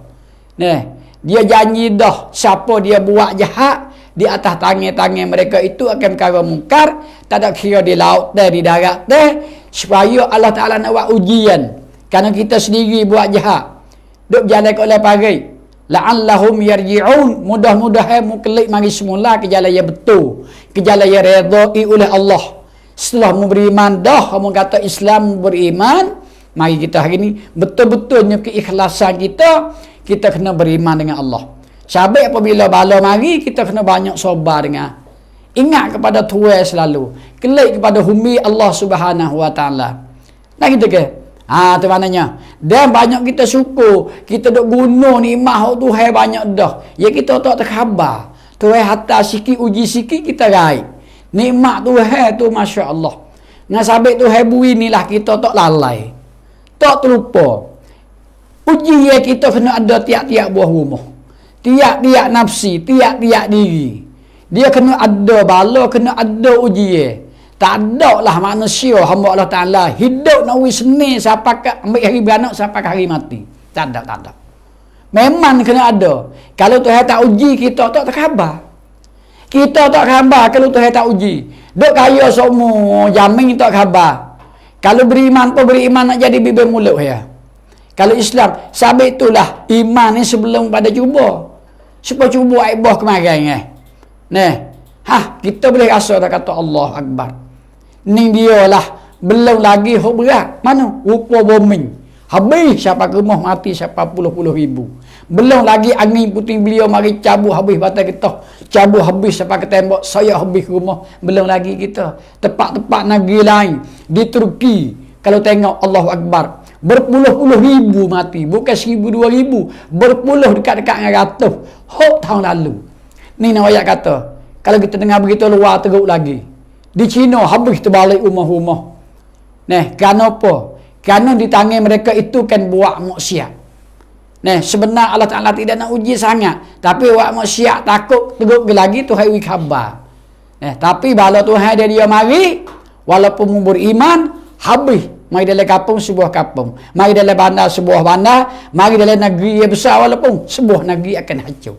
Nah, dia janji dah siapa dia buat jahat di atas tangan-tangan mereka itu akan perkara mungkar, tak ada kira di laut dah, di darat dah, supaya Allah Ta'ala nak buat ujian. Kerana kita sendiri buat jahat. Duk jalan kat oleh pagai. La'allahum yarji'un, mudah-mudahan muklik mari semula ke jalan yang betul, ke jalan yang redai oleh Allah. Setelah beriman dah, kamu kata Islam beriman, mari kita hari ni betul-betulnya keikhlasan kita kena beriman dengan Allah. Sampai apabila bala mari, kita kena banyak sabar dengan, ingat kepada Tuhan selalu, kelik kepada humi Allah Subhanahu Wa Ta'ala. Nah kita ke tu maknanya. Dan banyak kita syukur, kita duk guna nikmat Tuhan banyak dah. Ya kita tak terkhabar. Tuhan hantar sikit, uji sikit kita raih. Nikmat Tuhan tu masya-Allah. Dengan sabit Tuhan bui inilah kita tak lalai. Tak terlupa. Uji yang kita kena ada tiap-tiap buah rumah. Tiap-tiap nafsi, tiap-tiap diri. Dia kena ada bala, kena ada uji. Tak ada lah manusia hamba Allah Ta'ala hidup nak wisni sampai ke ambil hari beranak sampai ke hari mati. Tak ada. Memang kena ada. Kalau Tuhan tak uji kita tak terkhabar. Kita tak khabar kalau Tuhan tak uji. Duk kaya semua jamin tak khabar. Kalau beriman pun beriman nak jadi bibir mulut ya. Kalau Islam sabit itulah iman ni sebelum pada cuba. Supaya cuba aibah kemarin Nah, kita boleh rasa dah kata Allah Akbar. Ni dia lah belum lagi hok berat. Mana? Rupa bombing. Habis siapa ke rumah mati siapa puluh-puluh ribu. Belum lagi angin puting beliau mari cabut habis batai getah. Cabut habis siapa ke tembok saya habis rumah. Belum lagi kita tempat-tempat negeri lain di Turki. Kalau tengok Allahu Akbar, berpuluh-puluh ribu mati, bukan 1,000-2,000, berpuluh dekat-dekat dengan ratus hok tahun lalu. Ni nak ayat kata, kalau kita dengar begitu luar teruk lagi. Di China habis terbalik rumah-rumah. Nah, kerana apa? Kerana di tangan mereka itu kan buat maksiat. Nah, sebenarnya Allah Ta'ala tidak nak uji sangat. Tapi buat maksiat takut teruk lagi Tuhan beri khabar. Nah, tapi bala Tuhan dia mari, walaupun beriman, habis. Mari dalam kampung, sebuah kampung. Mari dalam bandar, sebuah bandar. Mari dalam negeri yang besar, walaupun sebuah negeri akan hancur.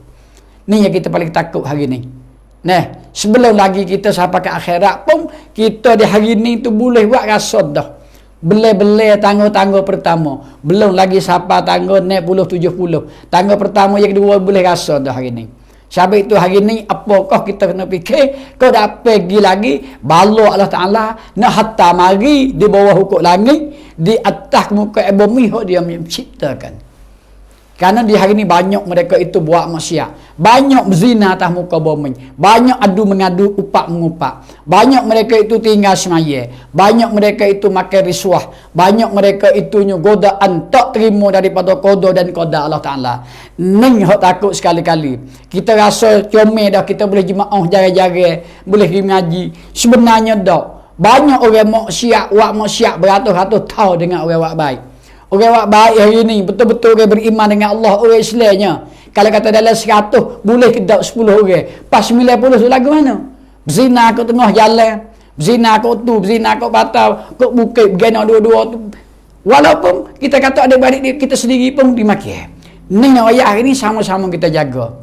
Ni yang kita paling takut hari ni. Nah, sebelum lagi kita sampai ke akhirat pun, kita di hari ni tu boleh buat rasa dah. Belai-belai tangga-tangga pertama. Belum lagi sampai tangga 60-70. Tangga pertama yang kedua boleh rasa dah hari ni. Sebab itu hari ni, apakah kita kena fikir, kau dah pergi lagi, bala Allah Ta'ala, nak hatta mari di bawah hukuk langit, di atas muka bumi, dia menciptakan. Kerana di hari ni banyak mereka itu buat maksiat. Banyak berzina atas muka bumi. Banyak adu mengadu, upak mengupak. Banyak mereka itu tinggal semaya. Banyak mereka itu makan risuah. Banyak mereka itu godaan tak terima daripada qada dan qada Allah Ta'ala. Ning hok takut sekali-kali. Kita rasa comel dah, kita boleh jemaah jari-jari, boleh pergi mengaji. Sebenarnya dak. Banyak orang maksiat, buat maksiat beratus-ratus tahun dengan orang buat baik. Orang buat baik hari ni betul-betul orang beriman dengan Allah, orang Islamnya. Kalau kata dalam 100 boleh ke tak 10 orang. Pas 90 tu lagu mana? Berzina kat tengah jalan, berzina kat tu, berzina kat patau, kat bukit bergana dua-dua tu. Walaupun kita kata ada balik kita sendiri pun dimaki. Ni ayat hari ni sama-sama kita jaga.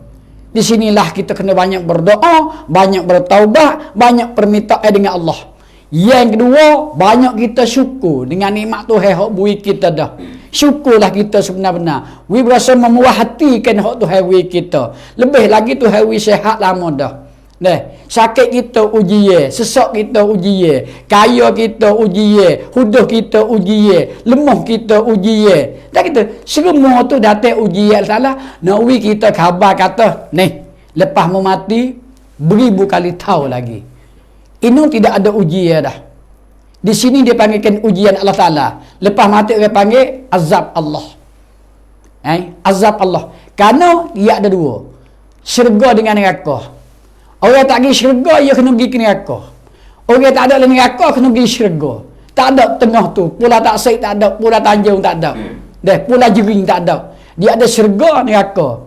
Di sinilah kita kena banyak berdoa, banyak bertaubat, banyak permintaan dengan Allah. Yang kedua, banyak kita syukur dengan nikmat Tuhan hak beri kita dah. Syukurlah kita sebenar-benar. We berasa memuah hatikan hak Tuhan beri kita. Lebih lagi Tuhan beri sihat lama dah. Sakit kita ujiye, sesak kita ujiye, kaya kita ujiye, huduh kita ujiye, lemah kita ujiye. Dan kita semua tu datang ujiye Allah. Nak we kita khabar kata, lepas mau mati beribu kali tahu lagi. Ini tidak ada ujian dah. Di sini dia panggilkan ujian Allah Ta'ala. Lepas mati dia panggil azab Allah. Azab Allah. Kerana dia ada dua. Syurga dengan neraka. Orang tak pergi syurga, dia kena pergi ke neraka. Orang tak ada neraka, kena pergi syurga. Tak ada tengah tu. Pula tak saik tak ada. Pula tanjung tak ada. Pula jering tak ada. Dia ada syurga, neraka.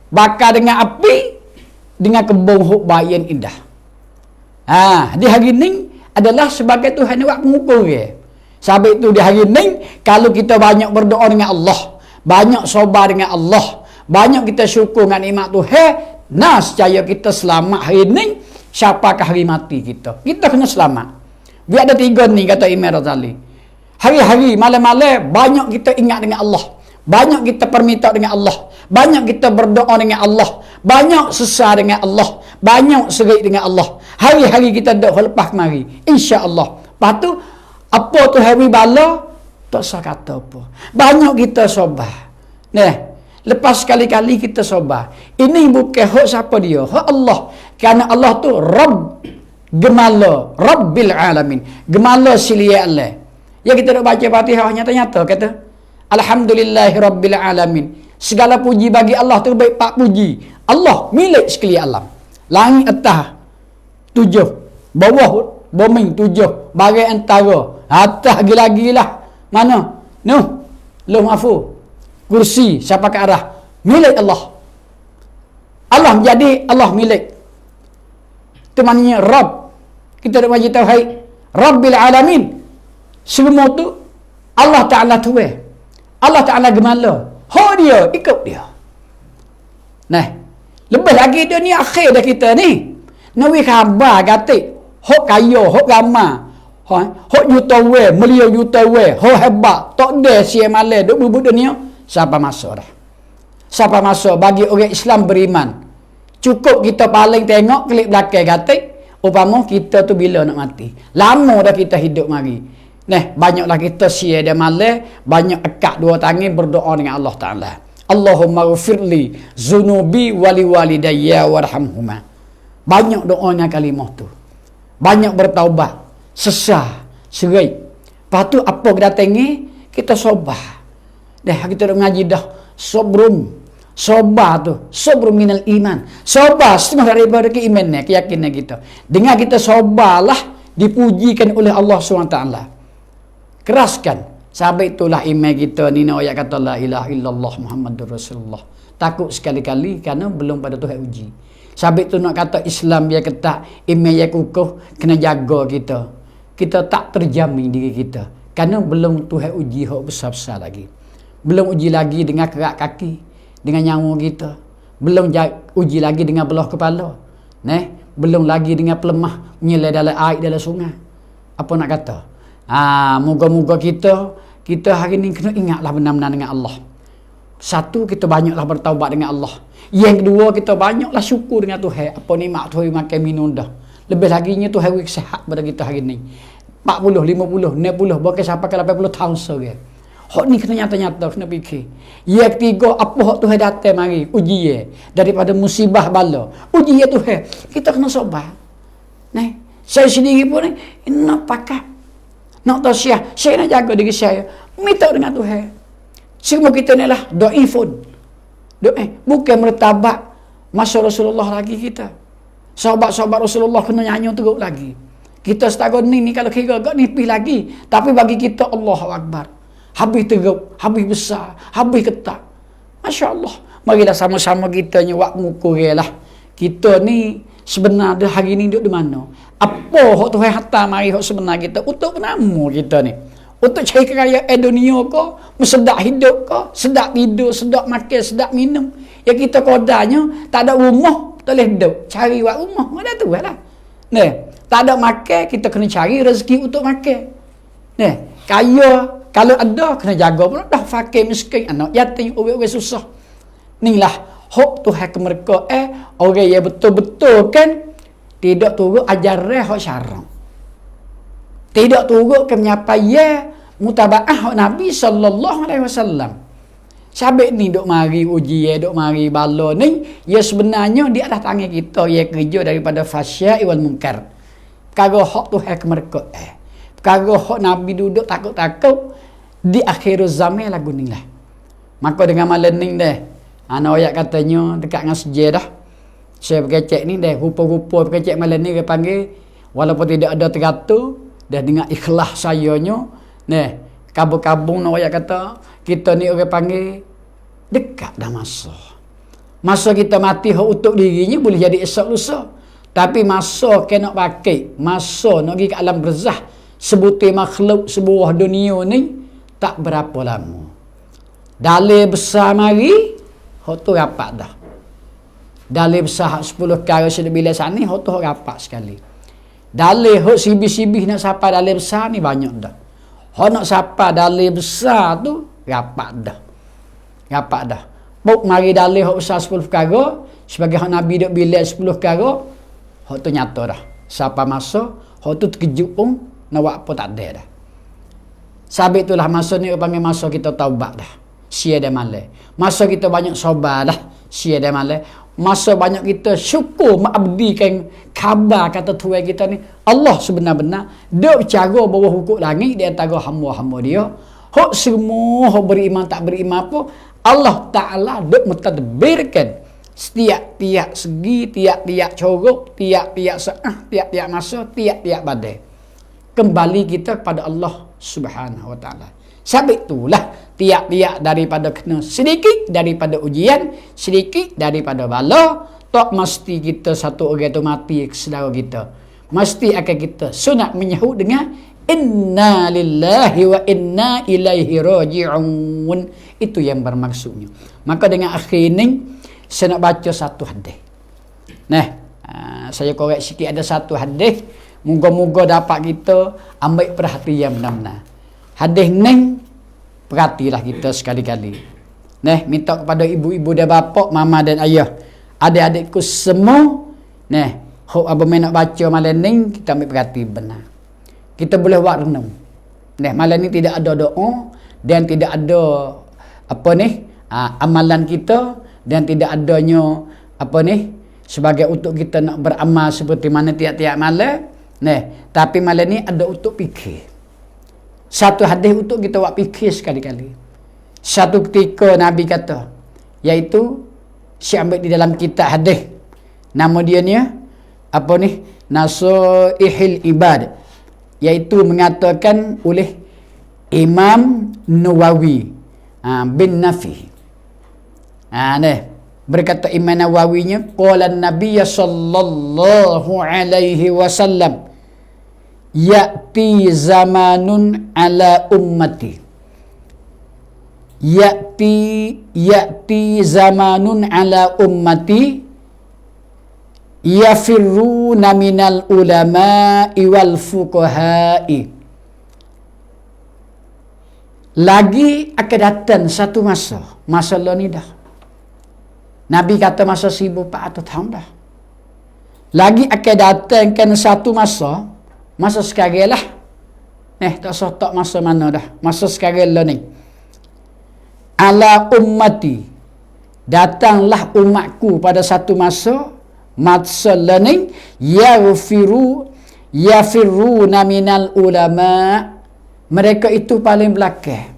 Bakar dengan api, dengan kebun huk bayi yang indah. Di hari ni adalah sebagai Tuhan yang buat pengukur dia. Sebab itu di hari ni, kalau kita banyak berdoa dengan Allah, banyak sabar dengan Allah, banyak kita syukur dengan nikmat Tuhan, nescaya kita selamat hari ni. Siapakah hari mati kita? Kita kena selamat. Biar ada 3 ni, kata Imam Razali. Hari-hari, malam-malam, banyak kita ingat dengan Allah. Banyak kita perminta dengan Allah. Banyak kita berdoa dengan Allah. Banyak sesar dengan Allah. Banyak serik dengan Allah. Hari-hari kita doa lepas kemari. InsyaAllah. Lepas tu, apa tu hari bala? Tak usah kata apa. Banyak kita sabar. Lepas sekali-kali kita sabar. Ini bukan hak siapa dia. Hak Allah. Kerana Allah tu Rabb. Gemala. Rabbil alamin. Gemala silia Allah. Ya kita nak baca Fatihah nyata-nyata kata. Alhamdulillahirabbil alamin. Segala puji bagi Allah, terbaik pak puji. Allah milik sekalian alam. Langit atas 7, bawah bumi 7, bagai antara, atas lagi lah. Mana? Lauh mahfuz. Kursi siapa ke arah? Milik Allah. Allah menjadi Allah milik. Itu maknanya Rabb. Kita nak bagi tauhid. Rabbil alamin. Semua tu Allah Ta'ala tuai. Allah Ta'ala gemala. Dia, ikut dia. Lebih lagi dia ni akhir dah kita ni. Nawi khabar gatik. Hok kaya, hok ramah. Hok juta we, milion juta we. Hok hebat. Tak ada siya malai. Duk bubuk dunia. Siapa masuk dah? Siapa masuk bagi orang Islam beriman? Cukup kita paling tengok klik belakang gatik. Upama kita tu bila nak mati. Lama dah kita hidup mari. Banyaklah kita siya dia malai, banyak akak 2 tangan berdoa dengan Allah Ta'ala. Allahumma ghfirli zunubi wali walidayya warhamhuma. Banyak doanya kalimah tu. Banyak bertaubat, sesah, serai. Lepas tu apa kita tengi? Kita sabar. Kita dah mengaji dah. Sabar tu. Sabrum minal iman. Sabar setengah daripada keimanan, keyakinan kita. Dengan kita sabarlah, dipujikan oleh Allah SWT. Keraskan. Sampai itulah iman kita ni nak ayat kata la ilaha illallah Muhammadur Rasulullah. Takut sekali-kali kerana belum pada Tuhan uji. Sampai tu nak kata Islam dia ketat, iman dia kukuh, kena jaga kita. Kita tak terjamin diri kita. Kerana belum Tuhan uji hak besar-besar lagi. Belum uji lagi dengan kerak kaki, dengan nyawa kita. Belum uji lagi dengan belah kepala. Belum lagi dengan pelemah menyelai dalam air dalam sungai. Apa nak kata? Moga-moga kita hari ni kena ingatlah benar-benar dengan Allah. Satu, kita banyaklah bertaubat dengan Allah. Yang kedua, kita banyaklah syukur dengan Tuhan. Apa nikmat Tuhan makan minum dah. Lebih lagi nya Tuhan beri sihat pada kita hari ni. 40, 50, 60, bahkan sampai ke 80 tahun seorang. Hak ni kena nyata-nyata, kena fikir. Yang ketiga, apa hak Tuhan datang mari ujian daripada musibah bala. Ujian Tuhan, kita kena sabar. Nah, saya sendiri pun ni nak pakat, nak tausiah, saya nak jaga diri saya. Minta dengan Tuhan. Semua kita ni lah dhaifun. Bukan mertabak masa Rasulullah lagi kita. Sahabat-sahabat Rasulullah kena nyanyi teruk lagi. Kita setakat ni kalau kira agak nipis lagi. Tapi bagi kita Allahu Akbar. Habis teruk, habis besar, habis ketat. Masya Allah. Marilah sama-sama kita nyewak mengukur lah. Kita ni sebenarnya hari ni duduk di mana? Apa hak Tuhan hantar mari hak sebenar kita? Untuk nama kita ni. Untuk cari kekayaan dunia ke? Sedap hidup ke? Sedap tidur, sedap makan, sedap minum. Ya kita kodanya, tak ada rumah, tak boleh hidup. Cari buat rumah. Ada tu lah. Nah, tak ada makan, kita kena cari rezeki untuk makan. Nah, kaya, kalau ada, kena jaga pun. Dah fakir, miskin, anak yatim, orang-orang susah. Inilah hak Tuhan ke mereka. Orang yang betul-betul kan, tidak turut ajaran hak syarak. Tidak turut ke penyampaian mutaba'ah hak Nabi SAW. Sabit ni duk mari ujian, duk mari bala ni, ya sebenarnya dia adalah tangan kita yang kerja daripada fasya' wal munkar. Perkara hak Tuhan ke mereka. Perkara hak Nabi duduk takut-takut di akhir zaman lagu ni lah. Maka dengan malam ni dah, anak ayat katanya dekat dengan sejarah. Saya berkecek ni dah, rupa-rupa berkecek malam ni dia panggil, walaupun tidak ada teratur, dah dengan ikhlas sayanya, nah, kabung-kabung nak ayat kata, kita ni orang panggil dekat dah masa. Masa kita mati hak untuk dirinya boleh jadi esok lusa. Tapi masa kena pakai, masa nak pergi ke alam barzah, sebutir makhluk sebuah dunia ni tak berapa lama. Dalil besar mari, hak tu rapat dah. Dalil besar 10 kali sudah bila sana, hak tu rapat sekali. Dalil hak sibih-sibih nak sapa dalil besar ni banyak dah. Hak nak sapa dalil besar tu rapat dah. Rapat dah. Pok mari dalil hak besar 10 perkara, sebagai hak Nabi duk bila 10 perkara, hak tu nyata dah. Siapa masa, hak tu terkejut pun nak buat apa tak ada dah. Sabit itulah masa ni panggil masa kita taubat dah. Sia dah malam. Masa kita banyak sabar dah. Sia dah malam. Masa banyak kita syukur mengabdikan khabar kata Tuhan kita ni. Allah sebenar-benar dia bercara bawah hukum langit di antara hamba-hamba dia. Hak semua hak beriman tak beriman pun Allah Ta'ala dia mentadbirkan setiap-tiap segi, tiap-tiap corok, tiap-tiap saat, tiap-tiap masa, tiap-tiap badai. Kembali kita kepada Allah Subhanahu Wa Ta'ala. Sabit itulah tiap-tiap daripada kena sedikit daripada ujian, sedikit daripada bala, tak mesti kita satu orang tu mati saudara kita. Mesti akan kita sunat menyahut dengan inna lillahi wa inna ilaihi raji'un. Itu yang bermaksudnya. Maka dengan akhir ini saya nak baca satu hadis. Nah, saya korek sikit, ada satu hadis. Moga-moga dapat kita ambil perhatian benar-benar. Hadis ni perhatilah kita sekali-kali. Nah, minta kepada ibu-ibu dan bapa, mama dan ayah, adik-adikku semua. Nah, hok apa nak baca malam ni kita ambil perhati benar. Kita boleh buat renung. Nah, malam ni tidak ada doa dan tidak ada apa ni amalan kita, dan tidak adanya apa ni sebagai untuk kita nak beramal seperti mana tiap-tiap malam. Nah, tapi malam ni ada untuk fikir. Satu hadis untuk kita buat fikir sekali-kali. Satu ketika Nabi kata, iaitu saya ambil di dalam kitab hadis. Nama dia ni apa ni? Nasaihil Ibad. Iaitu mengatakan oleh Imam Nawawi bin Nafi. Berkata Imam Nawawinya, qala an-nabiy sallallahu alaihi wasallam, ya'ti zamanun ala ummati. Ya'ti zamanun ala ummati yafirruna minal ulama'i wal fuqaha'i. Lagi akan datang satu masa lo ni dah. Nabi kata masa 1400 tahun dah. Lagi akan datangkan satu masa sekarang lah. Tak masa mana dah. Masa sekarang lah ni. ala ummati, datanglah umatku pada satu masa learning yafiruna minal ulama, mereka itu paling belakang,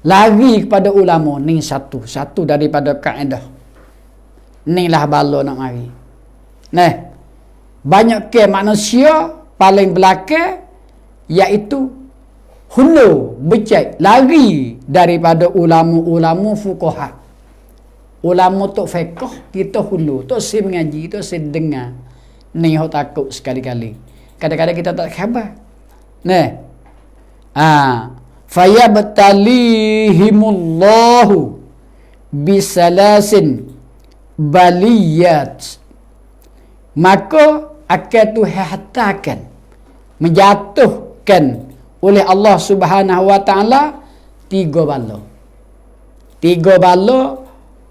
lari kepada ulama. Ni satu daripada kaedah ni lah bala nak mari. Nah, banyak ke manusia paling belakang, iaitu hulu becek, lari daripada ulama fuqaha. Ulama tok fiqh, kita hulu, tok si mengaji, tok si dengar. Ni hok takut sekali-kali. Kadang-kadang kita tak khabar. Nah, fayabtalihimullahu bisalasin baliyat, maka akan Tuhan hatakan, menjatuhkan oleh Allah Subhanahu wa taala 3 bala. 3 bala,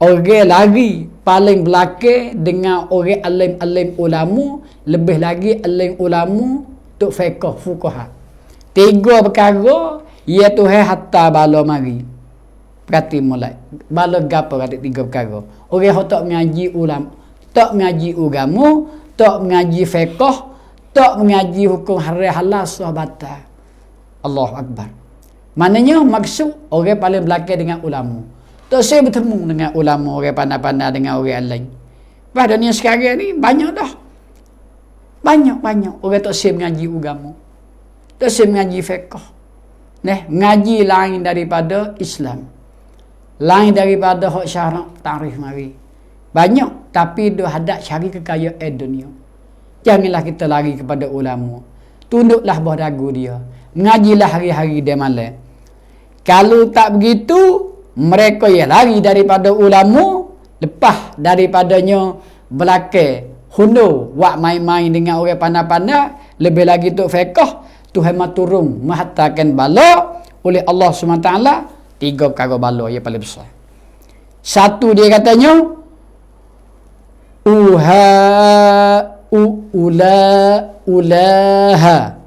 orang lari paling belakang dengan orang alim-alim ulama, lebih lagi alim ulama tok fiqh fuqaha. 3 perkara ya Tuhan hatta bala mari. Perhati mulai. Bala gapo kata 3 perkara. Orang hok tak mengaji ulama, tak mengaji agama, tak mengaji fiqh, tak mengaji hukum halal sahabat. Allahu Akbar. Maknanya maksud orang paling belakang dengan ulama. Tak saya bertemu dengan ulama, orang pandai-pandai dengan orang lain. Pada dunia sekarang ni banyak dah. Banyak orang tak saya mengaji agama. Tak saya mengaji fiqh. Mengaji lain daripada Islam. Lain daripada hak syarak tarikh mari. Banyak, tapi dia hadap cari kekayaan dunia. Janganlah kita lari kepada ulama. Tunduklah bawah dagu dia. Mengajilah hari-hari dia malam. Kalau tak begitu, mereka yang lari daripada ulama, lepas daripadanya belakang hundur, buat main-main dengan orang pandai-pandai, lebih lagi tu fiqh, Tuhan maturung mengatakan bala oleh Allah SWT. 3 perkara bala yang paling besar. Satu dia katanya ulaha.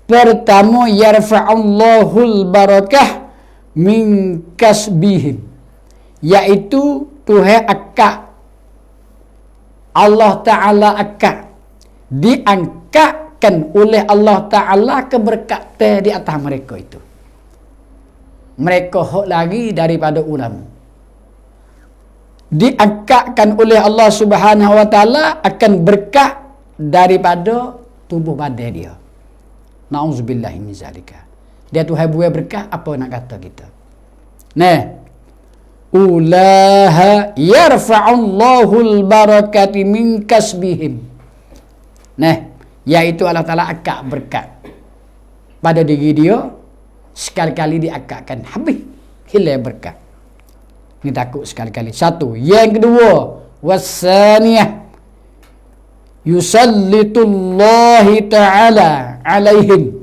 Pertama, yarfa'ullahul barakah min kasbihim, iaitu Tuhan akak, Allah Ta'ala akak, diangkatkan oleh Allah Ta'ala keberkatan di atas mereka itu. Mereka hok lagi daripada ulama, diangkatkan oleh Allah Subhanahu wa taala akan berkat daripada tubuh badan dia. Nauzubillah min zalika. Dia Tuhan buat berkat, apa nak kata kita? Ulaha yarfa'ullahul barakati min kasbihim. Iaitu Allah Ta'ala akak berkat pada diri dia, sekali-kali diakakkan habis hilang berkat. Ni takut sekali-kali. Satu. Yang kedua, wasaniyah yusallitullahi ta'ala alaihim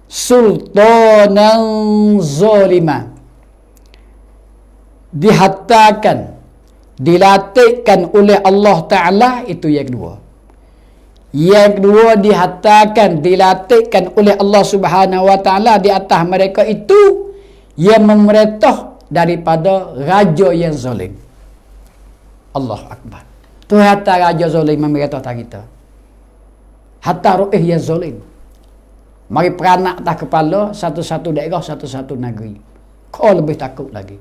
sultanan zalima. Dihattakan, dilatihkan oleh Allah Ta'ala, itu yang kedua. Yang kedua, dihattakan, dilatihkan oleh Allah Subhanahu wa taala di atas mereka itu yang memerintah daripada raja yang zalim. Allahu Akbar. Tu hatta raja zalim memerintah tak kita. Hatta ru'ih yang zalim. Mari peranak atas kepala satu-satu daerah, satu-satu negeri. Kau lebih takut lagi.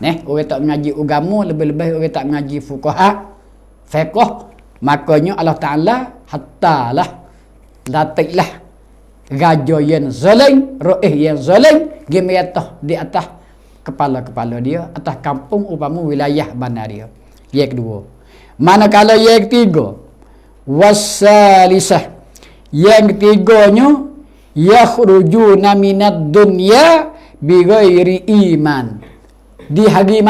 Orang tak mengaji agama, lebih-lebih orang tak mengaji fuqaha, fiqh. Makanya Allah Ta'ala hattalah, latihlah raja yang zalim, ru'ih yang zalim, gemerintah di atas kepala-kepala dia, atas kampung umpama wilayah bandar dia. Yang kedua. Manakala yang ketiga, wasalisah, yang ketiganya, yakhrujuna minad dunya bighairi iman. Di hari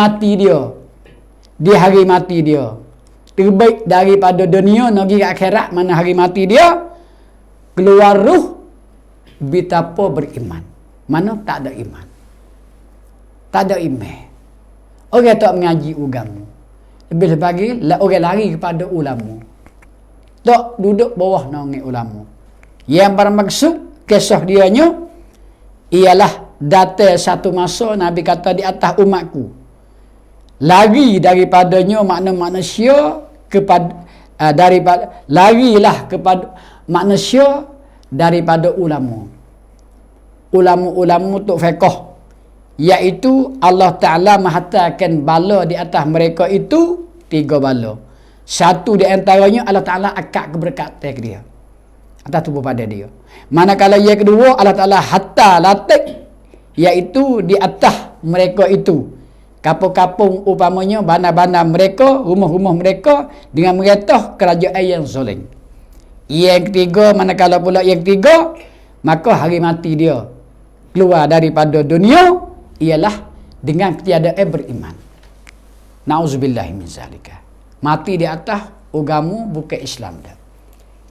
mati dia, terbaik daripada dunia pergi ke akhirat, mana hari mati dia keluar ruh betapa beriman. Mana tak ada iman. Tak ada iman. Orang tak mengaji agama. Lebih lagi orang lari kepada ulama. Tak duduk bawah naungan ulama. Yang bermaksud kisah dianya ialah datang satu masa Nabi kata di atas umatku lari daripadanya manusia kepada larilah kepada manusia daripada ulama untuk fiqh, iaitu Allah Ta'ala mengatakan bala di atas mereka itu 3 bala. Satu di antaranya Allah Ta'ala akad keberkatan ke dia atas tubuh pada dia. Manakala yang kedua Allah Ta'ala hatta latik, iaitu di atas mereka itu kapung-kapung upamanya bana-bana mereka, rumah-rumah mereka dengan merintah kerajaan yang zalim. Yang ketiga, manakala pula yang ketiga, maka hari mati dia keluar daripada dunia ialah dengan ketiadaan beriman. Nauzubillahi min zalika. Mati di atas agama bukan Islam dah.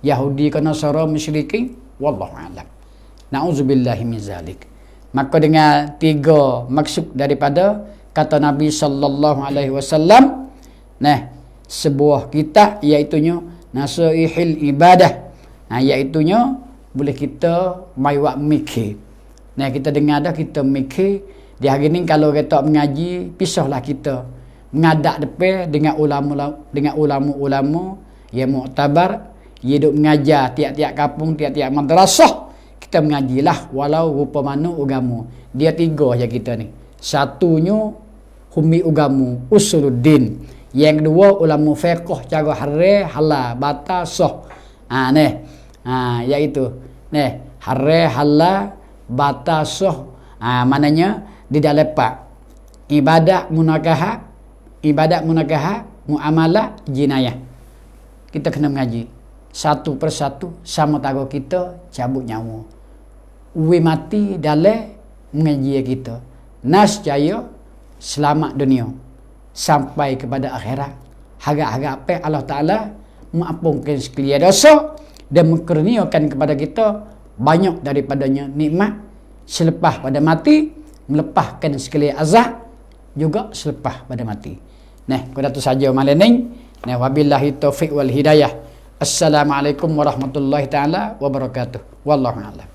Yahudi ke Nasara musyrikin, wallahu alam. Nauzubillahi min zalik. Maka dengan 3 maksud daripada kata Nabi sallallahu alaihi wasallam, sebuah kitab iaitunya Nasaihil Ibadah. Iaitunya boleh kita mai wak mikir. Kita dengar dah, kita mikir. Di hari ni kalau kita mengaji, pisahlah kita mengadap depan dengan ulama-ulama yang muktabar, dia duk mengajar tiap-tiap kampung, tiap-tiap madrasah. Kita mengajilah walau rupa mana agama. Dia 3 je kita ni. Satunya humi agama, usuluddin. Yang kedua ulama fiqh, cara haram, halal, batal, sah. Iaitu haram, halal, batal, sah. Maknanya di dalam ibadat munakahat, muamalah, jinayah. Kita kena mengaji satu persatu sama tahu kita cabut nyawa. Mati dalam mengaji kita. Nascaya selamat dunia sampai kepada akhirat. Harap-harap Allah Ta'ala mengampunkan sekalian dosa dan mengkurniakan kepada kita banyak daripadanya nikmat selepas pada mati, melepaskan sekalian azab juga selepas pada mati. Pada tu saja malam ni. Wabillahi taufiq wal hidayah. Assalamualaikum warahmatullahi taala wabarakatuh. Wallahu a'lam.